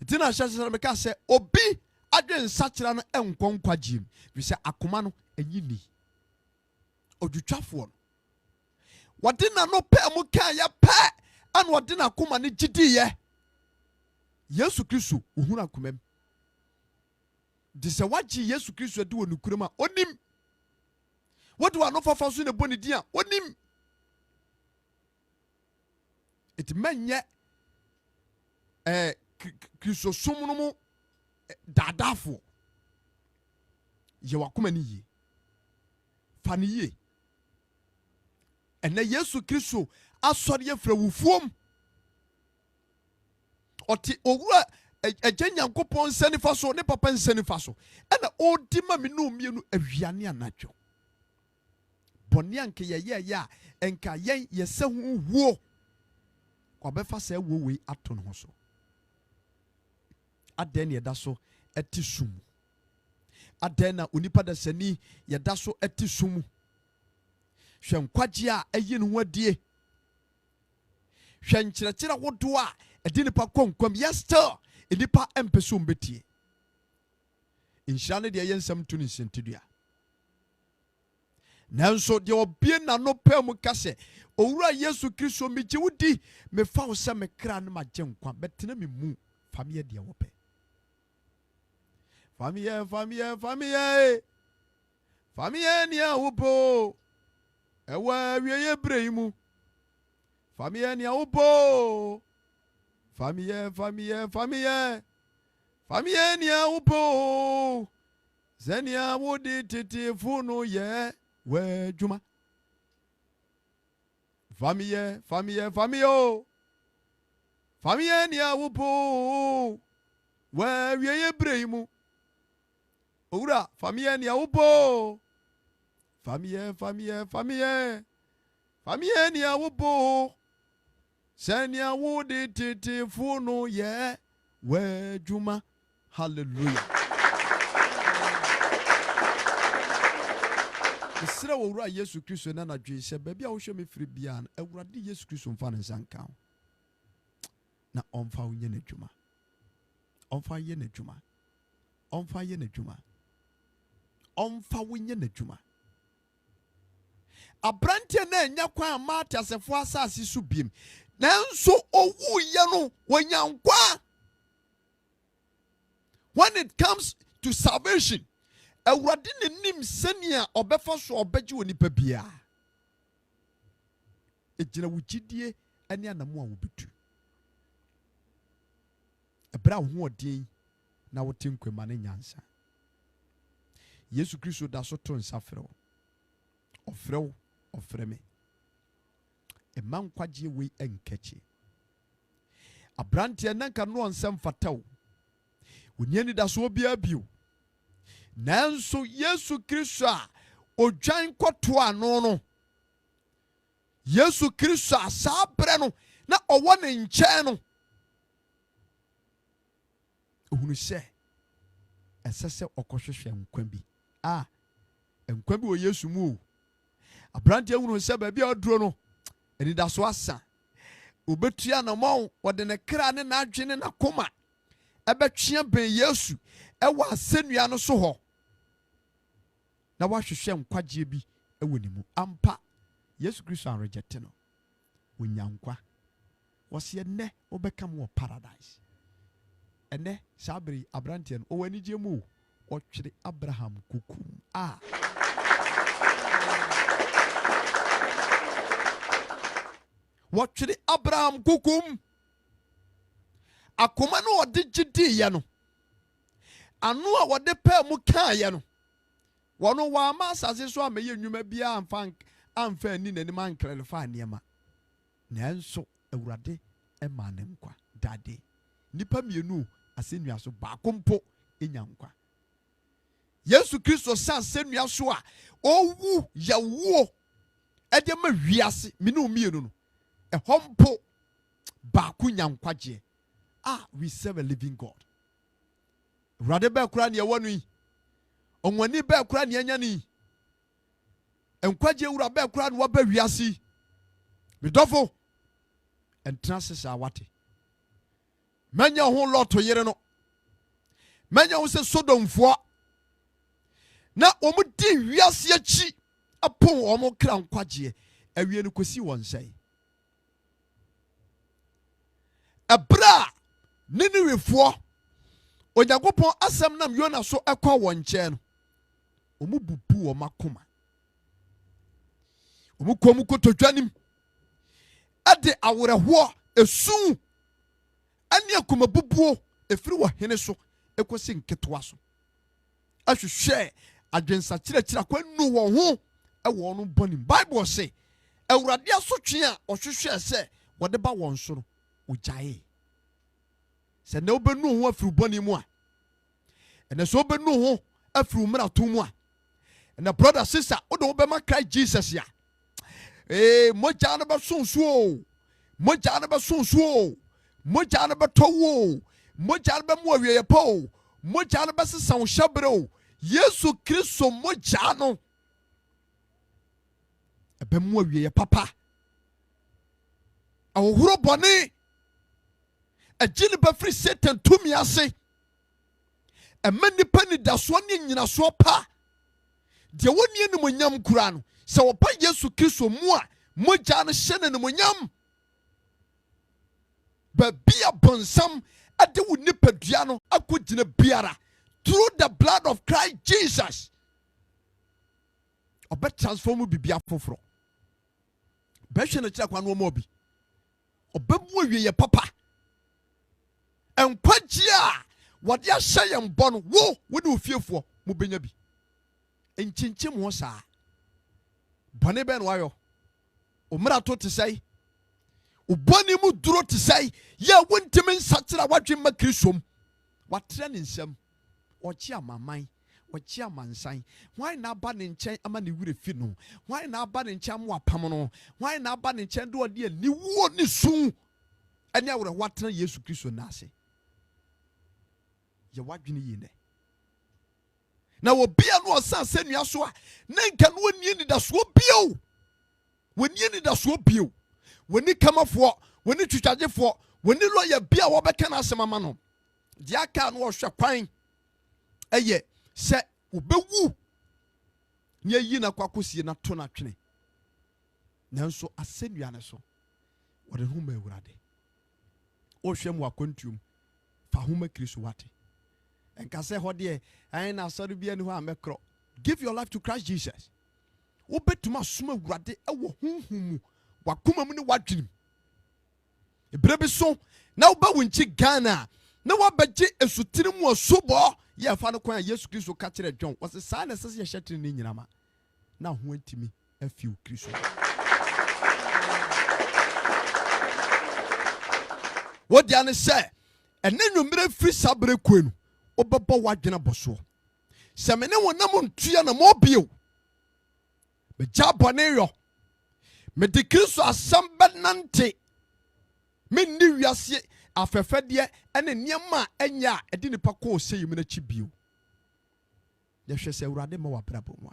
Enti na ahyɛ sɛ meka sɛ obi adwe nsakyera no ɛnkɔ nkwagyeɛ mu. Bi sɛ akoma no enyi ni. Odwutwafoɔ no wɔde n'ano pɛ mu ka yɛ pɛ ana wɔde n'akoma no gyidiiɛ. Yesu Kristo ohunu akoma mu. De sɛ wagye Yesu Kristo adi wɔ nukuram a onim. Wɔde w'ano fafa so na bɔ ne din a onim. Eti mɛnyɛ Kristo som no mu daadafoɔ. Yɛ wakoma ni yie. Fa ne yie. Ɛnɛ Yesu Kristo asɔre afiri awufoɔ mu. Ɔte owura agya Nyankopɔn nsa nifa so ne papa nsa nifa so. Ɛna ɔdi ma me no mmienu awiane anadwo. Bɔne anka yɛyɛ a ɛnka yɛn yɛsɛ ho wuo. Ɔbɛfa sɛ wuo wei ato no ho so. Adɛn na yɛda so ɛte sum. Adɛn na onipa da sani yɛda so ɛte sum. Hwɛ nkwagye a ɛyi ne ho adie. Hwɛ nkyerɛkyerɛ ahodoɔ a ɛde nipa kɔ nkwam. Yes still nipa ɛmpɛ so mbɛtie. Nhyira no deɛ yɛ nsɛm to ne nsɛntidua. Nanso deɛ ɔbie n'ano pɛ mu ka sɛ owura Yesu Kristo megye wo di mefa wo sɛ me kra no magye nkwa bɛtena me mu famiyɛ deɛ wɔpɛ. Famiyɛ ni a wopo ɛwɔ awieyɛ berɛ yi mu. Famiyɛ ni a wopo famiyɛ ni a wopo sɛnea wode tetefo no yɛ w'adwuma. Famiyɛ ni a wopo w'awieyɛ berɛ yi mu. Owura famiyɛ ni a wopo famiyɛ ni a wopo sɛnea wode tetefo no yɛ w'adwuma. Hallelujah. Mesrɛ wɔ owura Yesu Kristo na nadwe sɛ baabi a wohwɛ me firi bia no Awurade Yesu Kristo mfa ne nsa nka wo. Na ɔmfa wo nyɛ n'adwuma. Ɔmfa yɛ n'adwuma. Ɔmfa yɛ n'adwuma. Ɔmfa wo nyɛ n'adwuma. Abrante na enya kwan ma atasefo asase so biem. Nanso owu yɛ no wanyankwa. When it comes to salvation, Awurade ne nim sɛnea ɔbɛfa so ɔbɛgye wɔ nipa bia. Egyina wo gyidie ne anamu a wobɛtu. Ɛbra wo ho ɔden na wote nkwama ne nyansa. Yesu Kristo da so to nsa frɛ wo. Ɔfrɛ wo, ɔfrɛ me. Ɛma nkwagye wei ɛnkɛkye. Abrante na nka no ɔnsɛm fata wo. Wonyani da so obiara bio. Nanso Yesu Kristo a odwan kɔto ano no. Yesu Kristo a saa brɛ no na ɔwɔ ne nkyɛn no. Ohunu sɛ ɛsɛ sɛ ɔkɔhwehwɛ nkwa bi. Nkwa bi wɔ Yesu mu o. Abrante ehunu sɛ baabi a ɔduro no anidaso asa. Obetua na mɔn wɔde ne kra ne n'adwene na koma. Ɛbɛtwea bɛn Yesu ɛwɔ asɛnnua no so hɔ. Na wahwehwɛ nkwagye bi ɛwɔ ne mu. Ampa Yesu Kristo anrejete no. Onyankwa. Wɔse ɛnɛ wobɛka mu wɔ paradise. Ɛnɛ saa bere abrante no ɔwɔ anigye mu ɔtwere Abraham kukum. Wɔtwere Abraham kukum. Akoma no ɔde gyidiiɛ no. Ano a wɔde pɛ mu kaayɛ no. Wɔno wɔama asase so amɛyɛ nnwuma biara amfa ani n'anim ankrɛlefa nneɛma. Nanso Awurade ɛma ne nkwa dade. Nipa mmienu asɛnnua so baako mpo enyankwa. Yesu Kristo san senua so a owu yawo ede ma wiase me no mienu no. Ehompo ba ku nyankwaje. We serve a living God. Rade ba kura ne wonu yi. Onwani ba kura ne anya ni. Enkwaje wura ba kura ne wa ba wiase. Medofo entra sesa wate. Manya ho loto yere no. Manya ho se sodomfo. Na omu di wiase achi apon omu kra nkwaje awie no kosi won sei. Ebra Ninewefo Onyankopɔn asɛm nam Yona so ɛkɔ wɔn nkyɛn no. Omu bubu wɔn akoma. Omu kɔ mu kotodwanim. Ade awerɛhoɔ esu ane akoma bubuo efiri wɔ hene so ekosi nketewa so. Ahwehwɛ adwensa kyerɛkyerɛ kwanu wɔn ho ɛwɔ no bonim. Bible say Awurade asotwe a ɔhwehwɛ sɛ wɔde ba wɔn so no ogyae. Sɛ na obenu ho afiri bɔne mu a ɛna so obenu ho afiri mmarato mu a ɛna brother sister wode wobɛma Christ Jesus ya mogya no bɛsonso o, mogya no bɛsonso o, mogya no bɛtɔ wo, mogya no bɛmu awieyɛ pa o, mogya no bɛsesa wo hyɛbere o. Yesu Kristo mogya no ɛbɛmu awieyɛ papa ahohoro bɔne Ajili bafri Satan tumi ase. Ema nipa ni dasoɔ ne nyinasoɔ pa. De woni animonyam kura no. Sɛ wɔpa Yesu Kristo mu a mogya no hyɛ ne animonyam. Baabi a bonsam ade wo nipadua no akɔgyina biara through the blood of Christ Jesus. Ɔbɛ transform bibia foforo. Bɛhwɛ no kyerɛ kwa no ɔmɔ bi. Ɔbɛmu awieyɛ papa. Enkwagye a wɔde ahyɛ yɛn bɔ no wo ne ofiefoɔ mo benya bi. Enkyinkyin ho saa. Bɔne bɛ no ayɔ. Omrato te sɛe. Obɔne mu duro te sɛe. Yɛ wontimi nsakyera wadwe ma Kristo. Watra ne nsɛm. Ɔkye amaman. Ɔkye amansan. Hwan na aba ne nkyɛn ama ne wure fi no. Hwan na aba ne nkyɛn ama wapam no. Hwan na aba ne nkyɛn de ɔde ani wo ne su. Ɛne awore watra Yesu Kristo na ase. Wadwini yine na wobia no osan senua so a na nka no woni ni da so bio woni ni da so bio woni kamafo woni twitwagefo woni lawyer bia wo beka na asema ma no dia aka no hwe kwan eye se obewu nya yi na kwakosie na to na twene nanso asenua ne so wode hu ma Awurade o hwe mu akontuom fa hu ma Kristo wate. And can say, "Hodie, I ain't sorry be anywhere. Mekro, give your life to Christ Jesus. Obe to my summa grade, a whom wakuma muni watching. A brebe so now bawinchi Ghana. No one but a sutinum was subo. Ya father qua yes, Chris will catch it. John was a sign as a shattered in Yama. Now went to me a few Chris. What Diana say? And then you made a free sabre queen. Obaba wadwena boso se me ne wonam ntua na mobio me jabone yo me de Kristo asam benante me ni wiase afefede ene niam enya edi nipa ko sei me na chibio ye hwe se Awurade ma wabrabo mu.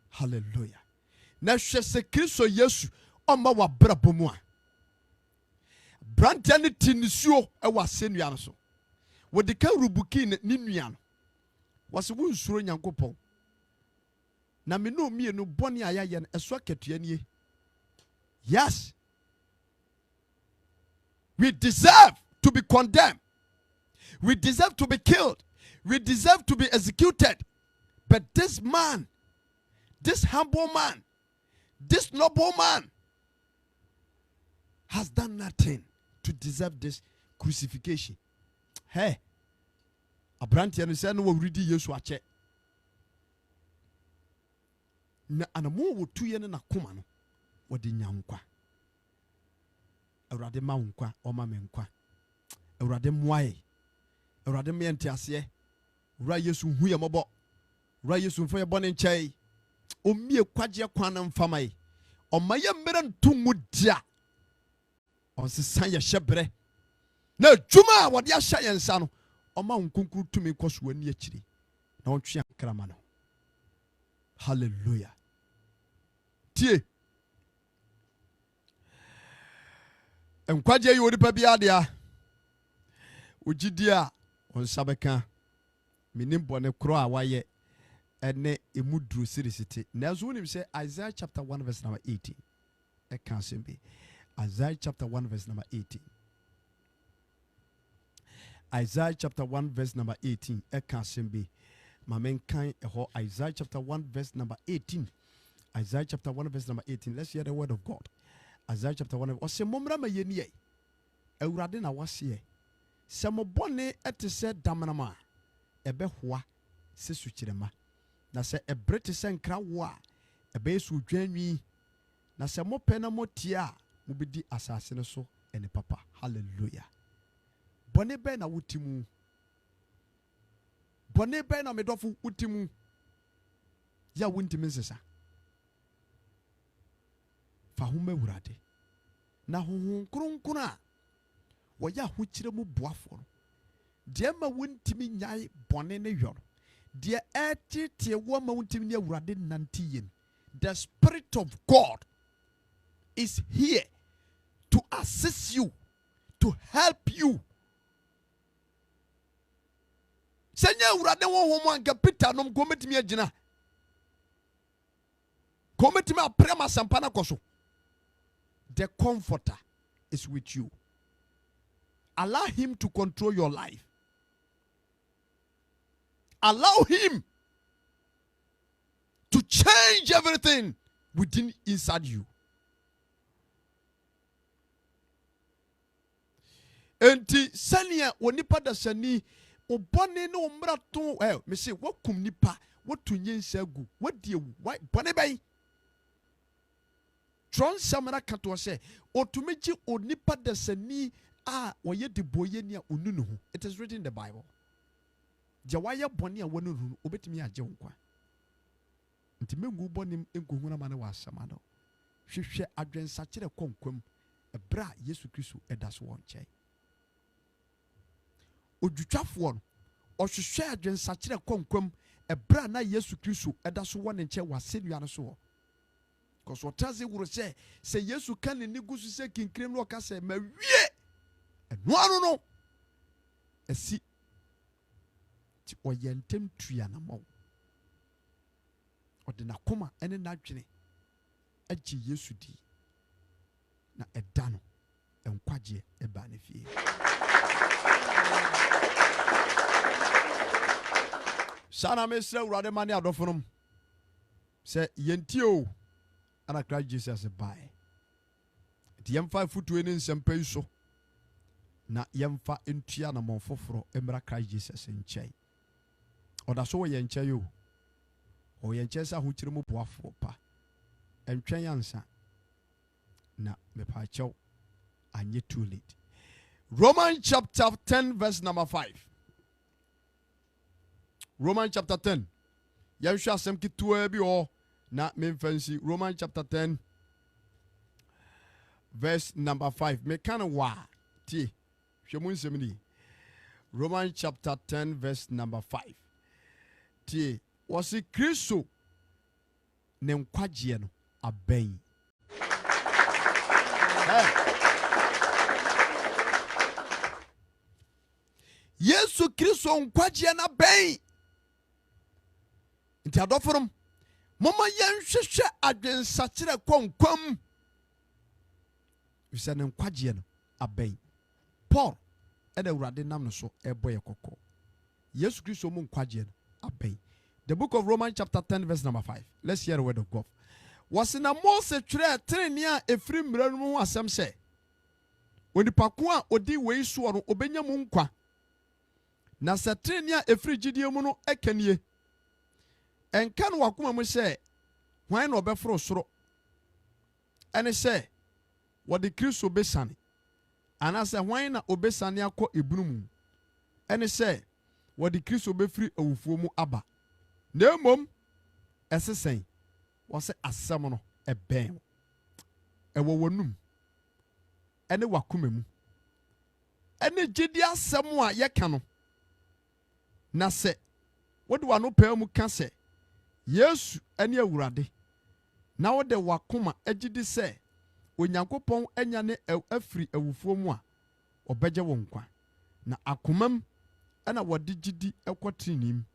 Hallelujah. Na hwe se Kristo Yesu o ma wabrabo mu a brand ne tinisuo e wa senua no so wodi ka rubuki ne nua no wase wo nsuro Nyankopɔn na me no mienu bɔne ayaye no ɛso akatua nie. Yes, we deserve to be condemned, we deserve to be killed, we deserve to be executed, but this man, this humble man, this noble man has done nothing to deserve this crucifixion. Hey, abrantia no say no wuridi Yesu ache. Na anamo wo tuye na koma no wode nyankwa. Awurade ma nkwa o ma me nkwa. Awurade moae. Awurade me ente ase wura Yesu hu ye mobo wura Yesu mfa ye bone nkyai omie kwagye kwan na mfamai omaye mmere ntumu dia onsesan ye hyebre na adwuma wode ahya ye nsa no oma nkunkuru tumi koso ani akiri na ontwe akrama no. Hallelujah. Tie enkwagye yi onipa bia dia ogidia onsabeka minim bone kro a waye ene emudru sirisiti na zo nim say Isaiah chapter 1 verse number 18 e kan sembe Isaiah chapter 1 verse number 18 Isaiah chapter 1 verse number 18 e kan sembe mamen kan ho Isaiah chapter 1 verse number 18 Isaiah chapter 1 verse number 18. Let's hear the word of God. Isaiah chapter 1 ose momra ma yeni ye awurade na wase se mo bone ete se damnama ebe hoa se sukyerema na se ebrete se nkra wo a ebe su dwanwi na se mo pɛ na mo tie a mo bedi asase ne so ene papa. Hallelujah. Bone be na wutimu bone be na medofo wutimu ya wuntimi nsesa fa home wurade na honhon kronkron a woya hokyire mu boafo no de ma wuntimi nyai bone ne yor de etete wo ma wuntimi ne wurade nantiyen. The Spirit of God is here to assist you, to help you. Senya wurade wo ho anka Peter nom kometimi agina kometimi aprema sampana koso. The Comforter is with you. Allow him to control your life. Allow him to change everything within inside you. Enti sania wonipa da sani obone no mrato me say wakum nipa wotunye nsagu wadie bone bai Tron samara kato se otumeji onipa da sani a woye de boye a onunu. It is written in the Bible. Jawaya boni a wonu obetimi agye nkwa. Nti mengu boni enkuhuna mane wa samado. Hwehwe adwensa kire konkwam ebra Yesu Kristo edaso won chai. Odwutwafo no ohwehwe adwensa kire konkwam ebra na Yesu Kristo edaso won nche wasenua no so. Because what does it will say Yesu can ni gusu se kinkrem no ka se ma wie eno no esi ti oyentem tua na mo ode na koma ene na dwene agi Yesu di na eda no enkwagye eba na fie. Sana mesra urade mani adofonom se yentio ana Christ Jesus by the yemfa futu ene nsempa iso na yemfa entua na monfoforo emra Christ Jesus nchai oda so ye nchai yo o ye nchai sa hokyire mu boafo pa entwen yansa na me pa chew anye too late. Romans chapter 10 verse number 5. Romans chapter 10 yɛhwɛ asɛm ketewa bi hɔ na memfansi. Romans chapter 10 verse number 5. Me kind of wa tie hwɛ mu nsɛm ni. Romans chapter 10 verse number 5. Tie wɔsi Kristo ne nkwagye no abɛn. Yesu Kristo nkwagye na abɛn. Nti adɔforom mama yenhwehwɛ adwensakire konkwam wisa ne nkwagye no abɛn. Paul eda urade nam no so eboye kokko. Yesu Kristo mu nkwagye no abɛn. The book of Romans chapter 10 verse number 5. Let's hear the word of God. Wasina Mose twere treni a efiri mmara no mu asɛm sɛ onipa ko a odi wei so no obenya mu nkwa. Na sɛ treni a efiri gidie mu no ekanie enka no wakoma mu sɛ hwan na obɛforo soro ene sɛ wɔde Kristo besane ana sɛ hwan na obesane akɔ ebunu mu. ɛne sɛ wɔde Kristo bɛfiri awufuo mu aba na mmom ɛsesɛn wɔsɛ asɛm no ɛbɛn ɛwɔ wɔnum ɛne wakoma mu ɛne gyidi asɛm a yɛka no na sɛ wode wano pɛɛ mu ka sɛ Yesu ɛne Awurade na wode wakoma agyidi sɛ Onyankopɔn anya ne afiri awufuo mu a ɔbɛgye wo nkwa na akomam ɛna wɔde gyidi ɛkɔ trinim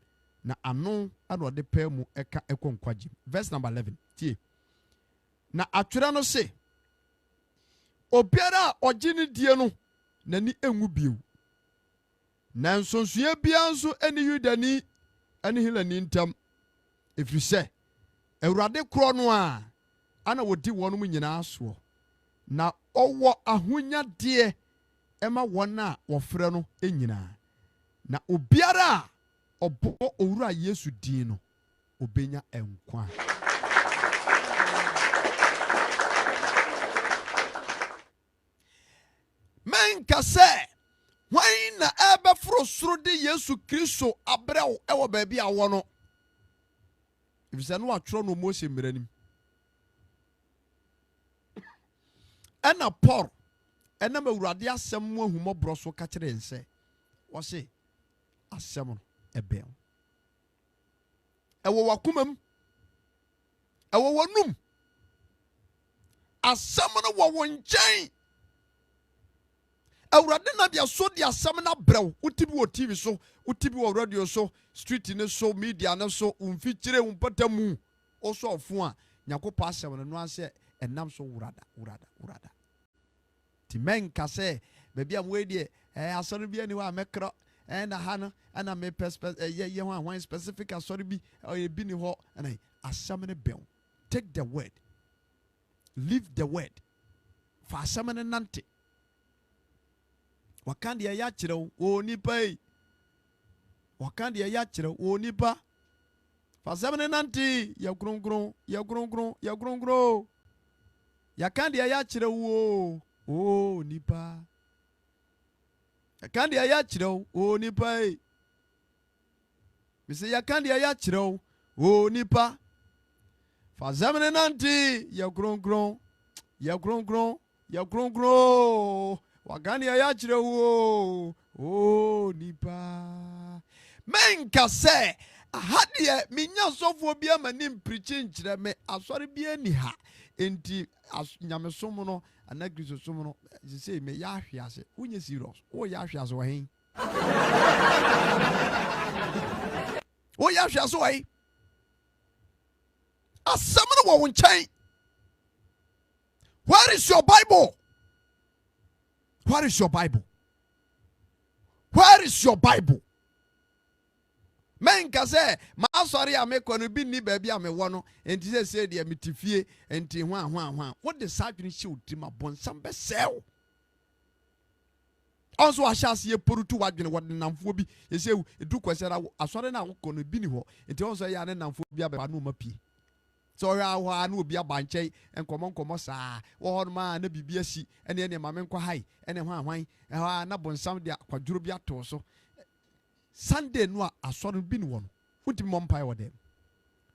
na ano ɛna wɔde pɛɛ mu ɛka ɛkɔ nkwagye. Verse number 11 tie na atwerɛ no se obiara a ɔgye ne die no n'ani engu bio na nsonsoyɛ bia nso ɛne Yudani ɛne Helani ntam ɛfiri sɛ Awurade korɔ no a ana wɔdi wɔn mu nyinaa soɔ na ɔwɔ ahonyadeɛ ɛma wɔn a wɔfrɛ no nyinaa na obiara a ɔbɔ owura Yesu din no obenya nkwa. Menka sɛ hwan na ɛbɛforo soro de Yesu Kristo abrɛw ɛwɔ baabi a wɔ no efisɛ no atwerɛ no Mose mmara nim ɛna Paul ɛnam Awurade asɛm mu ahumɔborɔ so ka kyerɛ nsɛ wɔse asɛm no ɛbɛn ɛwɔ wakoma mu ɛwɔ wɔnum asɛm no wɔ wo nkyɛn Awurade na bia so de asɛm na brɛw utibi wɔ TV so utibi wɔ radio so street ne so media ne so umfikyire umpatamu oso ofo a Nyankopɔ asɛm no no asɛ ɛnam so wurada ti menka sɛ baabi a mwɛ die asɔre bi ani wa mekro na ha no ana me ye ho ahwan specific asɔre bi bi ni hɔ ana asɛm ne bɛn take the word leave the word fa asɛm ne nante wakan deɛ ya kyerɛw o nipa yi wakan deɛ ya kyerɛw o nipa fa asɛm ne nante ya kronkron yakan deɛ ya kyerɛw o nipa yakan deɛ ya kyerɛw o nipa yi bisi yakan deɛ ya kyerɛw o nipa fa asɛm ne nante ya kronkron Wagani ya chirewo o nipa menka se ahadie minya sofo bia manim preaching nkyere me asori bia ni ha enti nyamesom no anagriso som no say me ya hwease unye serious o ya hwease wo hen o ya hwease wo hen asem no wo nkyɛn. Where is your Bible? Where is your Bible? Where is your Bible? Men ka say ma asori a me kono bi ni baabi a me wo no enti say de metifie enti hwan what the sadwene hye otima bonsam be sell also ashas ye porutu wadwene wode namfo bi ye say edu kwasera asori na wo kono bi ni ho enti also ya ne namfo bi aba no mapie so ya ho na obi abankyɛ enkomo saa wo ho ma na bibia si ene ma me nkɔ hai ene hwan na bonsam de akwadwuro bi ato so Sunday no asɔre bi ni wo no wotimi mompai wo dem.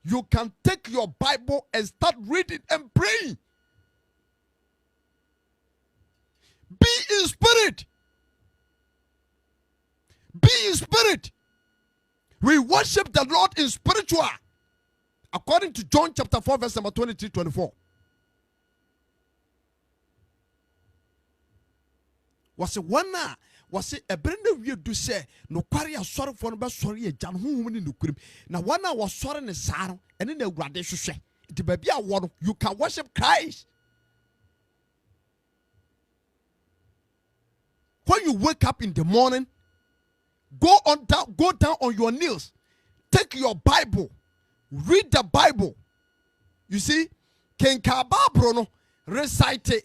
You can take your Bible and start reading and praying. Be in spirit. Be in spirit. We worship the Lord in spiritual. According to John chapter 4 verse number 23-24. Was it one na was it a brand new do say no quarry a sorry for no sorry a John whom in the crib. Now one was sorry in the saddle and in the gradation. It may be a one you can worship Christ. When you wake up in the morning, go down on your knees, take your Bible. Read the Bible. You see, Ken Kababrono recite it.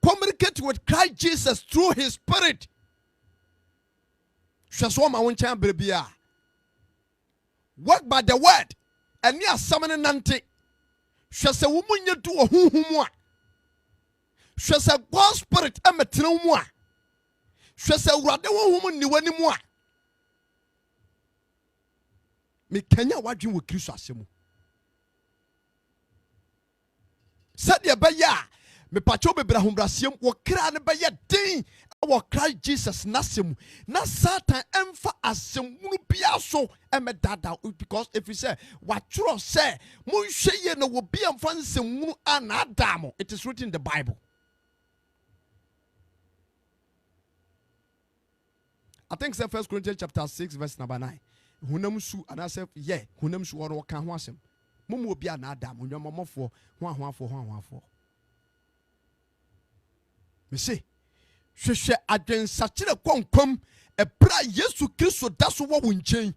Communicate with Christ Jesus through his spirit. Work by the word. And near summoning nante. Shasa woman you do a humwa. Shasa God spirit emetrumwa. Shasa rade woman ni wani mwa. me kanya wadwen wo Kristo asemu said ya baya me pacho bebra humbrasiem wo kra ne baya den wo Christ Jesus nasemu na Satan emfa asemu bia so emedada because if you say what true say munhwe ye no wo bia mfa nsemu anadamo it is written in the Bible. I think say 1 Corinthians chapter 6 verse number 9. Hunam su anase ye hunam su oro ka ho asem. Momo obi anadam onwamamofo ho. Me say hwehwe adwensakire konkom ebra Yesu Kristo daso wo nchen.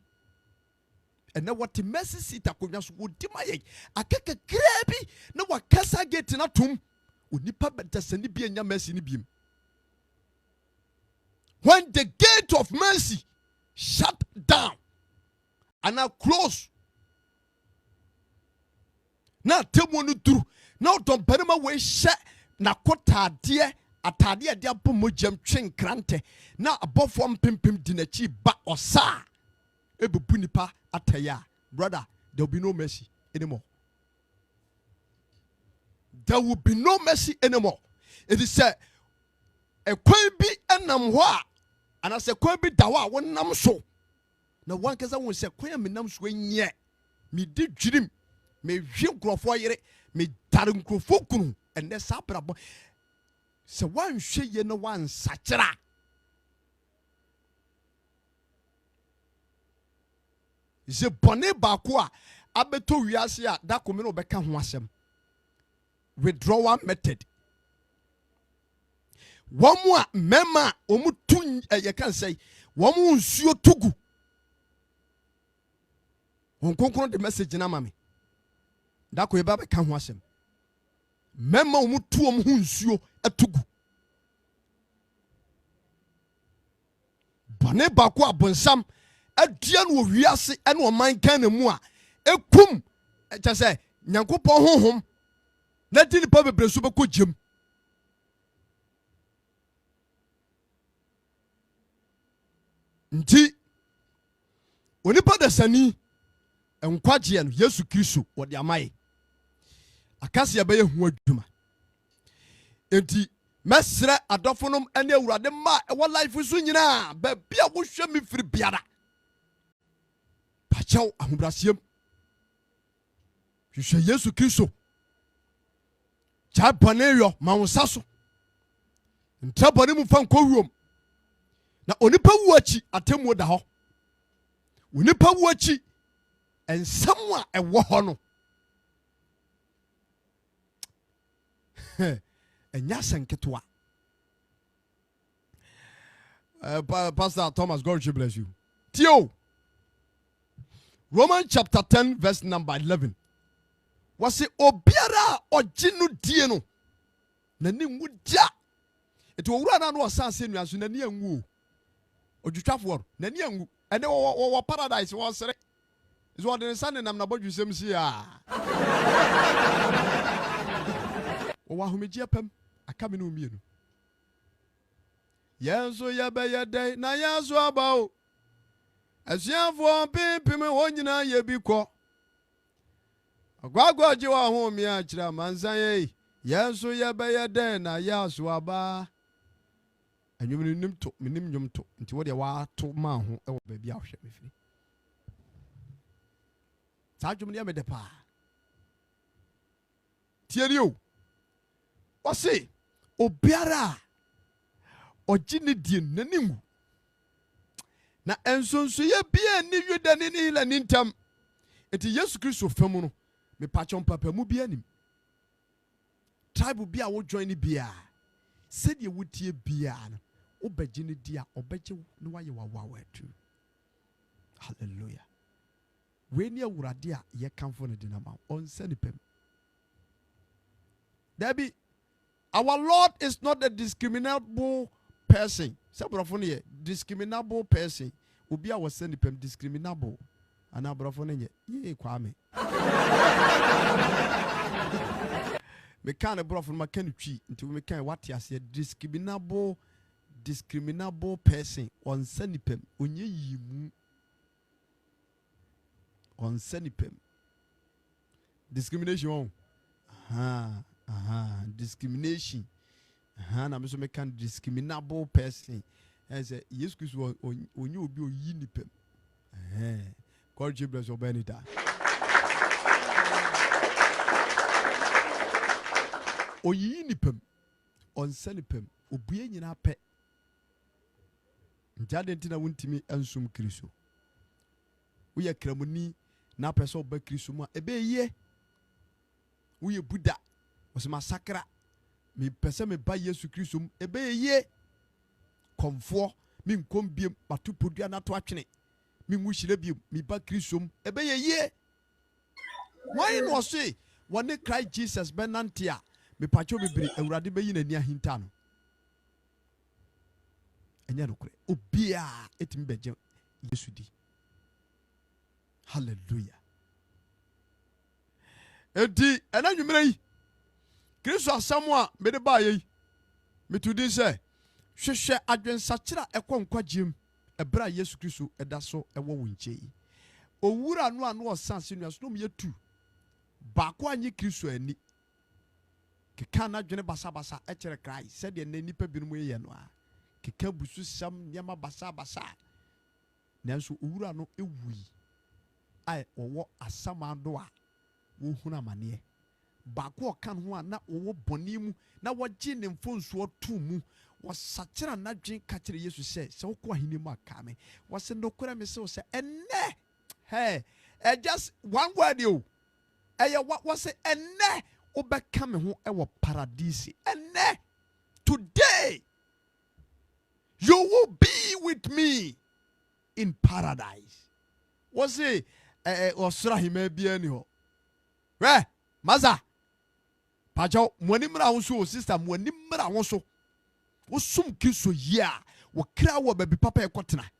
Ene what mercy seat akonwa so wodi maye akeke krebi na wakasa gate na tom onipa bedasani bi anya mercy ni biem. When the gate of mercy shut down and are closed, now temu no duru now don berema we hye na kotade atade ade abomojam twen krante na abofo mpempem dinachi ba osa ebubu nipa ataya brother there will be no mercy anymore. There will be no mercy anymore. It is said a kwan bi enam ho a anase kwan bi da ho a wonam so na wan kasa won se kwan me nam so nye me di dwirim me hwe nkrofo yere me dare nkrofo kunu enne sabrabo se wan hwe ye no wan sakira je bone ba ko a abeto wiase a da komi no beka ho asem withdrawal method. Wamwa mema omutun ye kan say wamu nsuo tugu onkonkron the message na mame da ko eba be ka ho asem mema omutu nsuo atugu bone ba ko abonsam adia no wiase ene o man kan na mu a ekum echa say nyankopon honhom na di nipa bebre so be ko jem. Nti onipa dasani enkwagye no Yesu Kristo wode amaye akase abaye hu adwuma enti mesre adofonom ene awurade ma e wo life so nyina ba bia wo hwe me firi biara pachaw ahobrasiem hwe Yesu Kristo cha baneyo ma wonsa so nta bone mu fa nkowuom na onipa wu achi atemu da ho onipa wu achi ensam a ewo ho no enya senketwa. Pastor Thomas, God should bless you. Tio Romans chapter 10 verse number 11 was it obiara ojinu die no na ni ngudia eto owura na no osanse nuaso na ni anwu odwutwafo na ni anwu ene wo paradise wo sere is what the sun nam na bodwusem si a wo ahomeji apam aka me no mienu yenso ya be ye dai na yenso abao asiafo pimpim ho nyina ye bi kọ agwagwaji wa ho mi a kira mansan ye yenso ya be ye dai na yaso aba anwumni nim to minim nwum to nti wo de wa to ma ho e wo ba bia hwe mefiri sa dwum ne me de pa tieri o o se obiara ojini die naningu na ensonso ye bia ni yuda ni hila nintam eti Yesu Kristo famu no me pachon papa mu bia nim tribe bia wo join ni bia said ye wotie bia no obagini dia obagye no waye wawa atu. Hallelujah. We ni awurade a ye kamfo no dinama on senipem. Debbie, our Lord is not a discriminable person. Say discriminable person. Obi a was senipem discriminable. Ana brofone ye kwame. Me kan brofone ma kan twi nti me kan what ya say discriminable person on senipem onye yimu on send pem. Discrimination. Discrimination. Na me so me can discriminable person. As a yes Christ on you be yin pem. God bless your benita. O yin pem. On send pem. Obuye nyina pe. Njade ntina wuntimi ensum Kristo. Uye kramuni na pese oba Kristo mu ebe ye. Uye Buddha. Wose masakra. Me pese me ba Yesu Kristo mu ebe ye. Komfo mi nkom biem patu podua na to atwene. Mi nwuhire biem mi ba Kristo mu ebe ye. Why no say wone Christ Jesus benantia me pacho bibiri awurade beyi na ni ahinta no. Enya no kure obia etimi beje Yesu di. Hallelujah. Enti ena nwumere yi Kristo asamo a me de ba yi metudi se hwehwe adwensakira ekonkwagyem ebra Yesu Kristo eda so ewo wonche yi owura no ano osanse nuaso no yetu baako anyi Kristo ani keka na dwene basa ekere Christ said de nipa binom ye no a keka busu sam nyama basa nanso owura no ewui ai owo asamado a wo huna mane baako kan ho a na owo bonimu na wogye ne mfonso to mu wasakira na dwen ka kire Yesu se wokɔ ahini mu aka me wase nokora me se enne just one word you wase enne obeka me ho ewo paradise enne today you will be with me in paradise wase osra hima bia ni ho maza pajo moni mra ho so sister moni mra ho so wo sum Kristo ya wo kra wo baby papa ekotena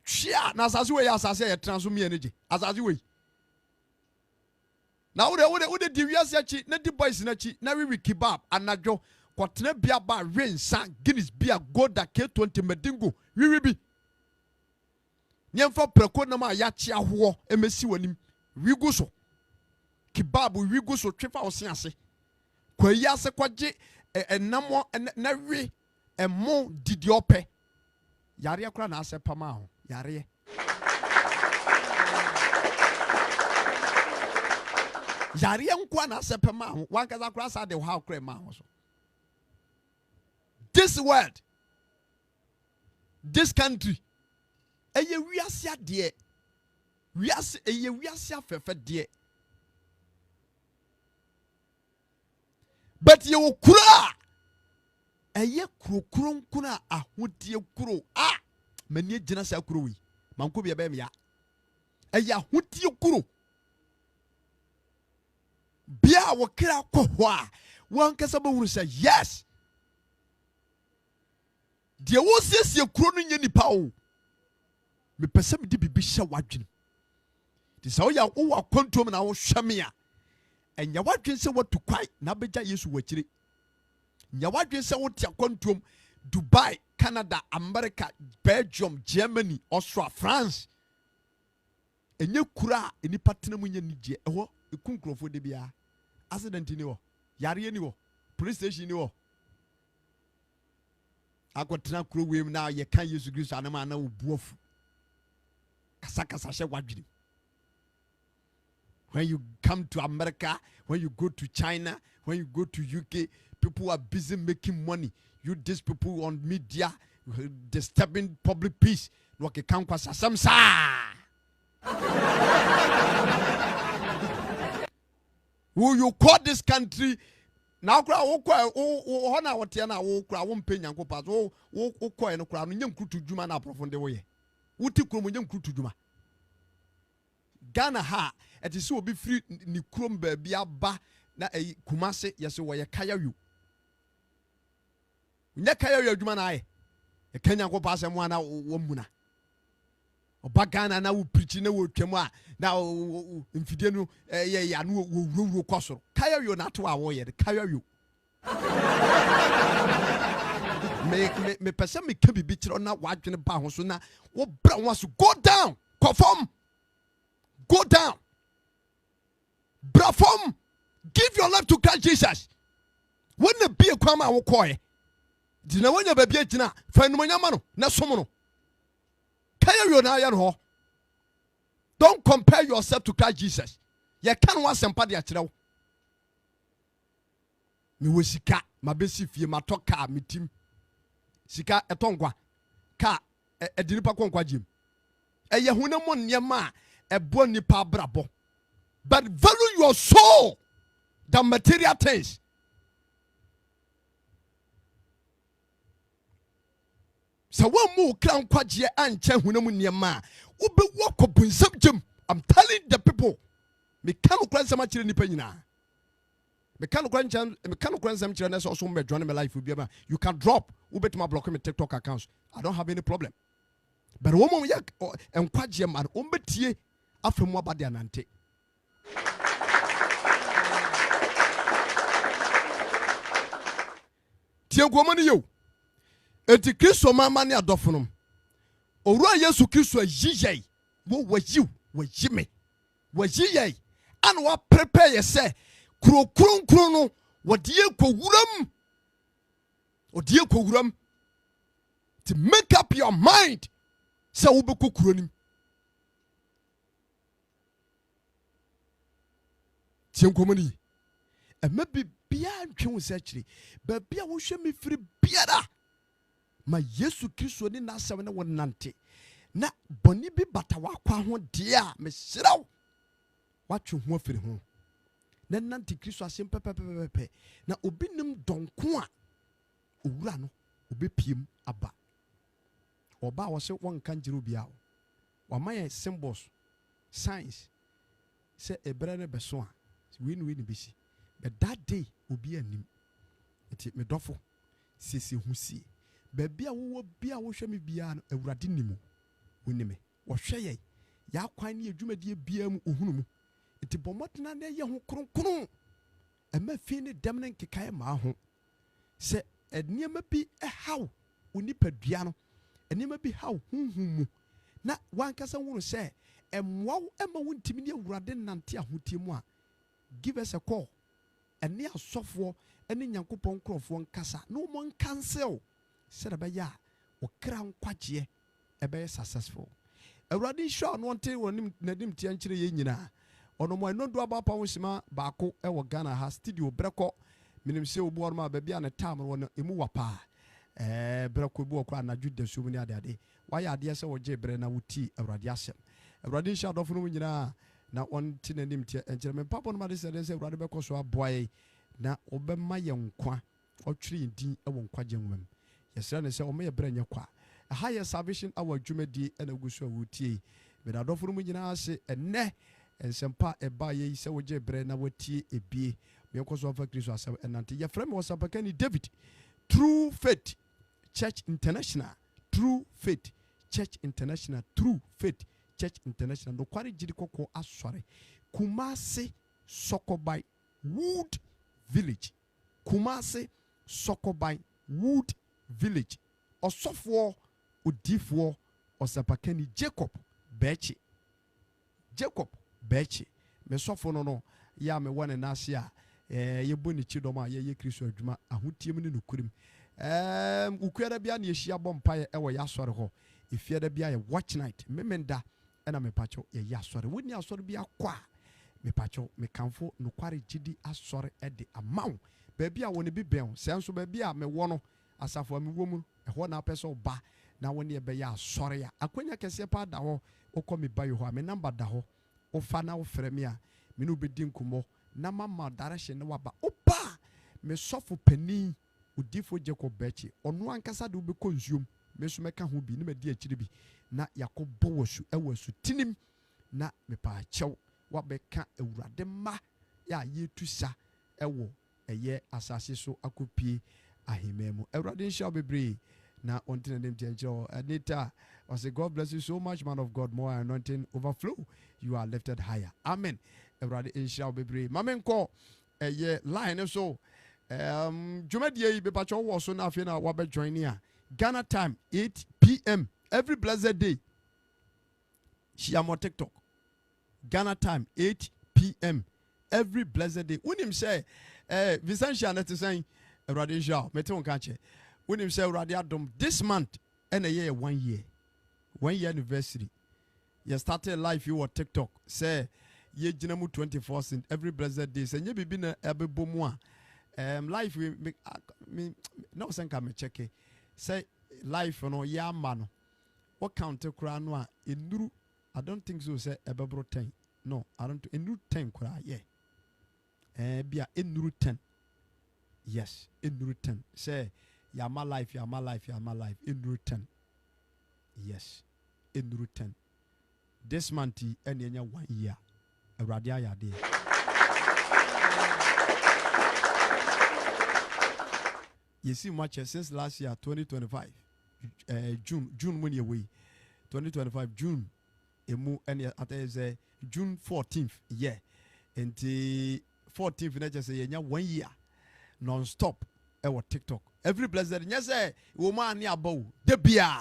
hia na asase we ya asase ye transo me energy asase we na wo de di wiase achi na di boys na achi na we kebab anadwo kotena bia ba rensa Guinness bia Goda K20 medingo wiwi bi nyemfa preko na ma ya chi aho emesi wanim wigu so kebab wigu so twefa wo se ase kwa yi ase kwaje enamo na wi emo didi ope yare akura na ase pama ho yare nkwa na ase pama ho wankaza akura sa de ho akura ma ho so this world this country eye wiase ade wiase eye wiase afefe de but you kura eye kurokuro nkuna ahodie kuro mani gina sa kuro wi manko bia be me ya eye ahodie kuro bia wo kra ko ho a wan kasa ba wuru say yes de wo siesie kuro no nya nipa o me pese me di bibi hye wadwene de sa wo ya wo akontom na wo hweme a enya wadwen se watu kwai na beja Yesu wakire nya wadwen se wote akontom Dubai, Canada, America, Belgium, Germany, Austria, France enye kura eni patena mu nya nije eho ekunkrofo de bia accident ni wo yare ni wo police station ni wo akotena kuro wem na ye kan Yesu Kristo anama na obuofu kasa hye wadwene. When you come to America, when you go to China, when you go to UK, people are busy making money. You these people on media disturbing public peace. What can kwasa samsa? Who you call this country? Now kura wo hona wote na wo kura wo mpe nyanko pass wo kɔ no kura no nyam krutu dwuma na profonde wo ye. Wuti kuro mo nyam krutu dwuma. Ghana ha it is so be free ni krom ba bia ba na Kumase yese wo ye kaya yu nya kaya yu adwuma na aye e kanya ko pass mo na wo muna oba Ghana na wo preach na wo twam a na mfide no ye ya no wo kosoro kaya yu na to a wo ye kaya yu me pese me ka bibi kiro na wadwene ba ho so na wo bra ho so go down conform go down. Brafom, give your life to Christ Jesus. When the be a kwama wo koye. Dina wanya baby jina, fa numanya mano, na somono. Kaya yo na ya ho. Don't compare yourself to Christ Jesus. You can't want somebody at you. Me wo sika, ma besi fie, ma to car, me team. Sika etongwa. Car edinipa kwankwa jim. Eye hunamo nyema ebo nipa brabo. But value your soul than material things. So one more crown kwaje anche hunamo nyema. Ube wako bunsam jim. I'm telling the people. Me kanu kran sama chire nipa nyina. Me kanu kran sama chire na so so me join my life will be. You can drop. Ube to my block my TikTok accounts. I don't have any problem. But woman yak enkwaje man ombetie afemu abade anante. Tie gwomani yo. Enti Kristo mama ne adofonom. Owura Yesu Kristo ajiyai. Wo wajiw, wajime. Wajiyai. An wa prepare yese kuro no wodie kowuram. Odie kowuram. To make up your mind. Sa wo be kuro nim. Tie gwomani. E maybe bia ntwe se akiri. Ba bia wo hwe me firi biara. Ma Yesu Kristo ni na asem ne wonante. Na boni bi bata wakwa ho de a me hyiraw. Watwe ho afiri ho. Na nante Kristo asem pepepepe. Na obi nim donko a owura no obepiem aba. Oba wo se won kan jiro bia. Wa maye symbols, signs. Se ebere ne beso a we ni bisi. But that day obi anim. Eti me dofo sisi husi. Babia wo bia wo hwe me bia no awurade nimu. Wonime. Wo hwe ye. Ya kwan ne adwumadie bia mu ohunu mu. Eti bomotena na ye ho kronkron. Ema fi ne dem ne nkekae ma ho. Se eniema bi haw onipadua no. Eniema bi haw hunhum mu. Na wankasa wonu se emwaw ema wontimi ne awurade nante ahotie mu a give us a call. Eni asofo eni nyankopon krofo nkasa. No mo cancel. Said abaya o kran kwaje ebe successful. Awurade sure no nte wonim nadim tie nkyere ye nyina. Ono mo enodo abapa wosima baako e wo Ghana ha studio breko minim se obu orma ba bia ne tam wo emu wapa. Breko bu okwa na jude so mu ni ade. Waya ade se wo je bre na wuti awurade asem. Awurade sure dofo no nyina na onti nadim tie nkyere me papa no ma de se awurade beko so aboy na obema ye nkwa otwiri din e wo nkwaje nwam. Yesra ne se o me branya kwa a higher salvation our dwumadi ena guso awutie me da dofo mu nyina ase enne ensempa eba ye se wo je bre na watie ebie me koso afa Kristo asem enante ye frame was abakani David True Faith Church International True Faith Church International True Faith Church International no kwari jiri kokko asore Kumasi Sokobai Wood Village Kumasi Sokobai Wood Village Osofo Odifo Osapakani Jacob Bechi me sofo no ya me wane na ase a ye boni chidoma ye Kristo adwuma ahotiem ne nokurim ukuada bia na yehia bompa e wo ya sore ho efiada bia ye watch night memenda ena me pacho ye ya sore woni asore bia kwa me pacho me kanfo nokware gidi asore e de amaw ba bia woni bi ben senso ba bia me wo no asafo ami wo mu ho na peso ba na woni e be ya asore ya akwanya kese pa da ho okomi bayo ho me number da ho ofa na wo frɛ me a me no bedi nkumo na mama direction na waba opa me sofo pani Odifo Jacob Bechi ono ankasa de wo be konsuom me so meka ho bi ne madi akire bi na yakobo wosu ewasu tinim na me pa chew wa beka awurade ma ya yetusa ewo eye asase so akopie ahememu awurade nsha bebre na ontin dem tienjo Anita I say God bless you so much, man of God. More anointing overflow. You are lifted higher. Amen. Everybody inshallah be Mamen ko line so Jumadi be pacho was so na fina wabe join here. Ghana time 8 p.m. every blessed day. She am on TikTok. Ghana time 8 p.m. every blessed day. Unim say Vicentia net saying Radi Jao Meton Kanche. Unim say Radi Adom this month and a year 1 year. 1 year anniversary. You started life you were TikTok. Say ye jinamu 24 cent every blessed day. Say ye be been a bomwa. Life we me no senka me check. Say life no ya man. What counter crown in I don't think so. Say a bebro 10. No, I don't. In route 10 kura yeah. Be in route 10. Yes, in route 10. Say ya my life, ya my life, ya my life. In route 10. Yes, in route 10. This month and 1 year. A radia ya day. You see much since last year 2025. June when you away. 2025 June. Emu and at June 14th, yeah. And the 14th, I just say, 1 year non-stop. Our TikTok. Every blessed, yes, woman near bow. The beer.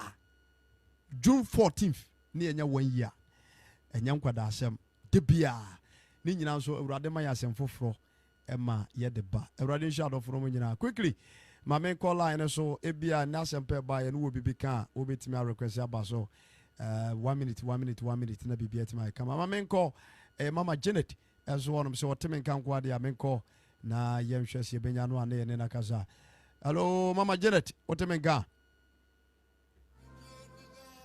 June 14th, near 1 year. And young Quadasem, the beer. Nina so Rademaya sem for Emma, yet the bar. A radiant shadow from Munina. Quickly, my main call line so Ebia Nasam Pay by and will be become, will be to my request. So. 1 minute, na bibi at my come. My main call, Mama Janet, as one of so Tim can quad the main call. Na yem shesi benyano and nakaza. Hello, Mama Janet, what a